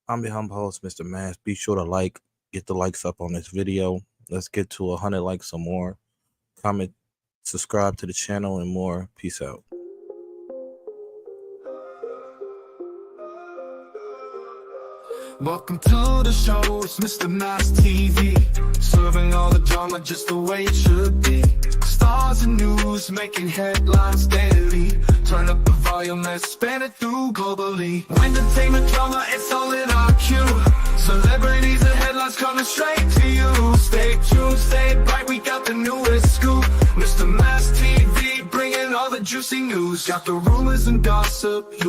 I'm your humble host, Mr. Mass. Be sure to get the likes up on this video. Let's get to 100 likes or more. Comment, subscribe to the channel, and more. Peace out. Welcome to the show, it's Mr. Mass TV. Serving all the drama just the way it should be. Stars and news making headlines daily. Turn up the volume, let's span it through globally. Entertainment drama, it's all in our queue. Celebrities and headlines coming straight to you. Stay tuned, stay bright, we got the newest scoop. Mr. Mass TV, bringing all the juicy news. Got the rumors and gossip.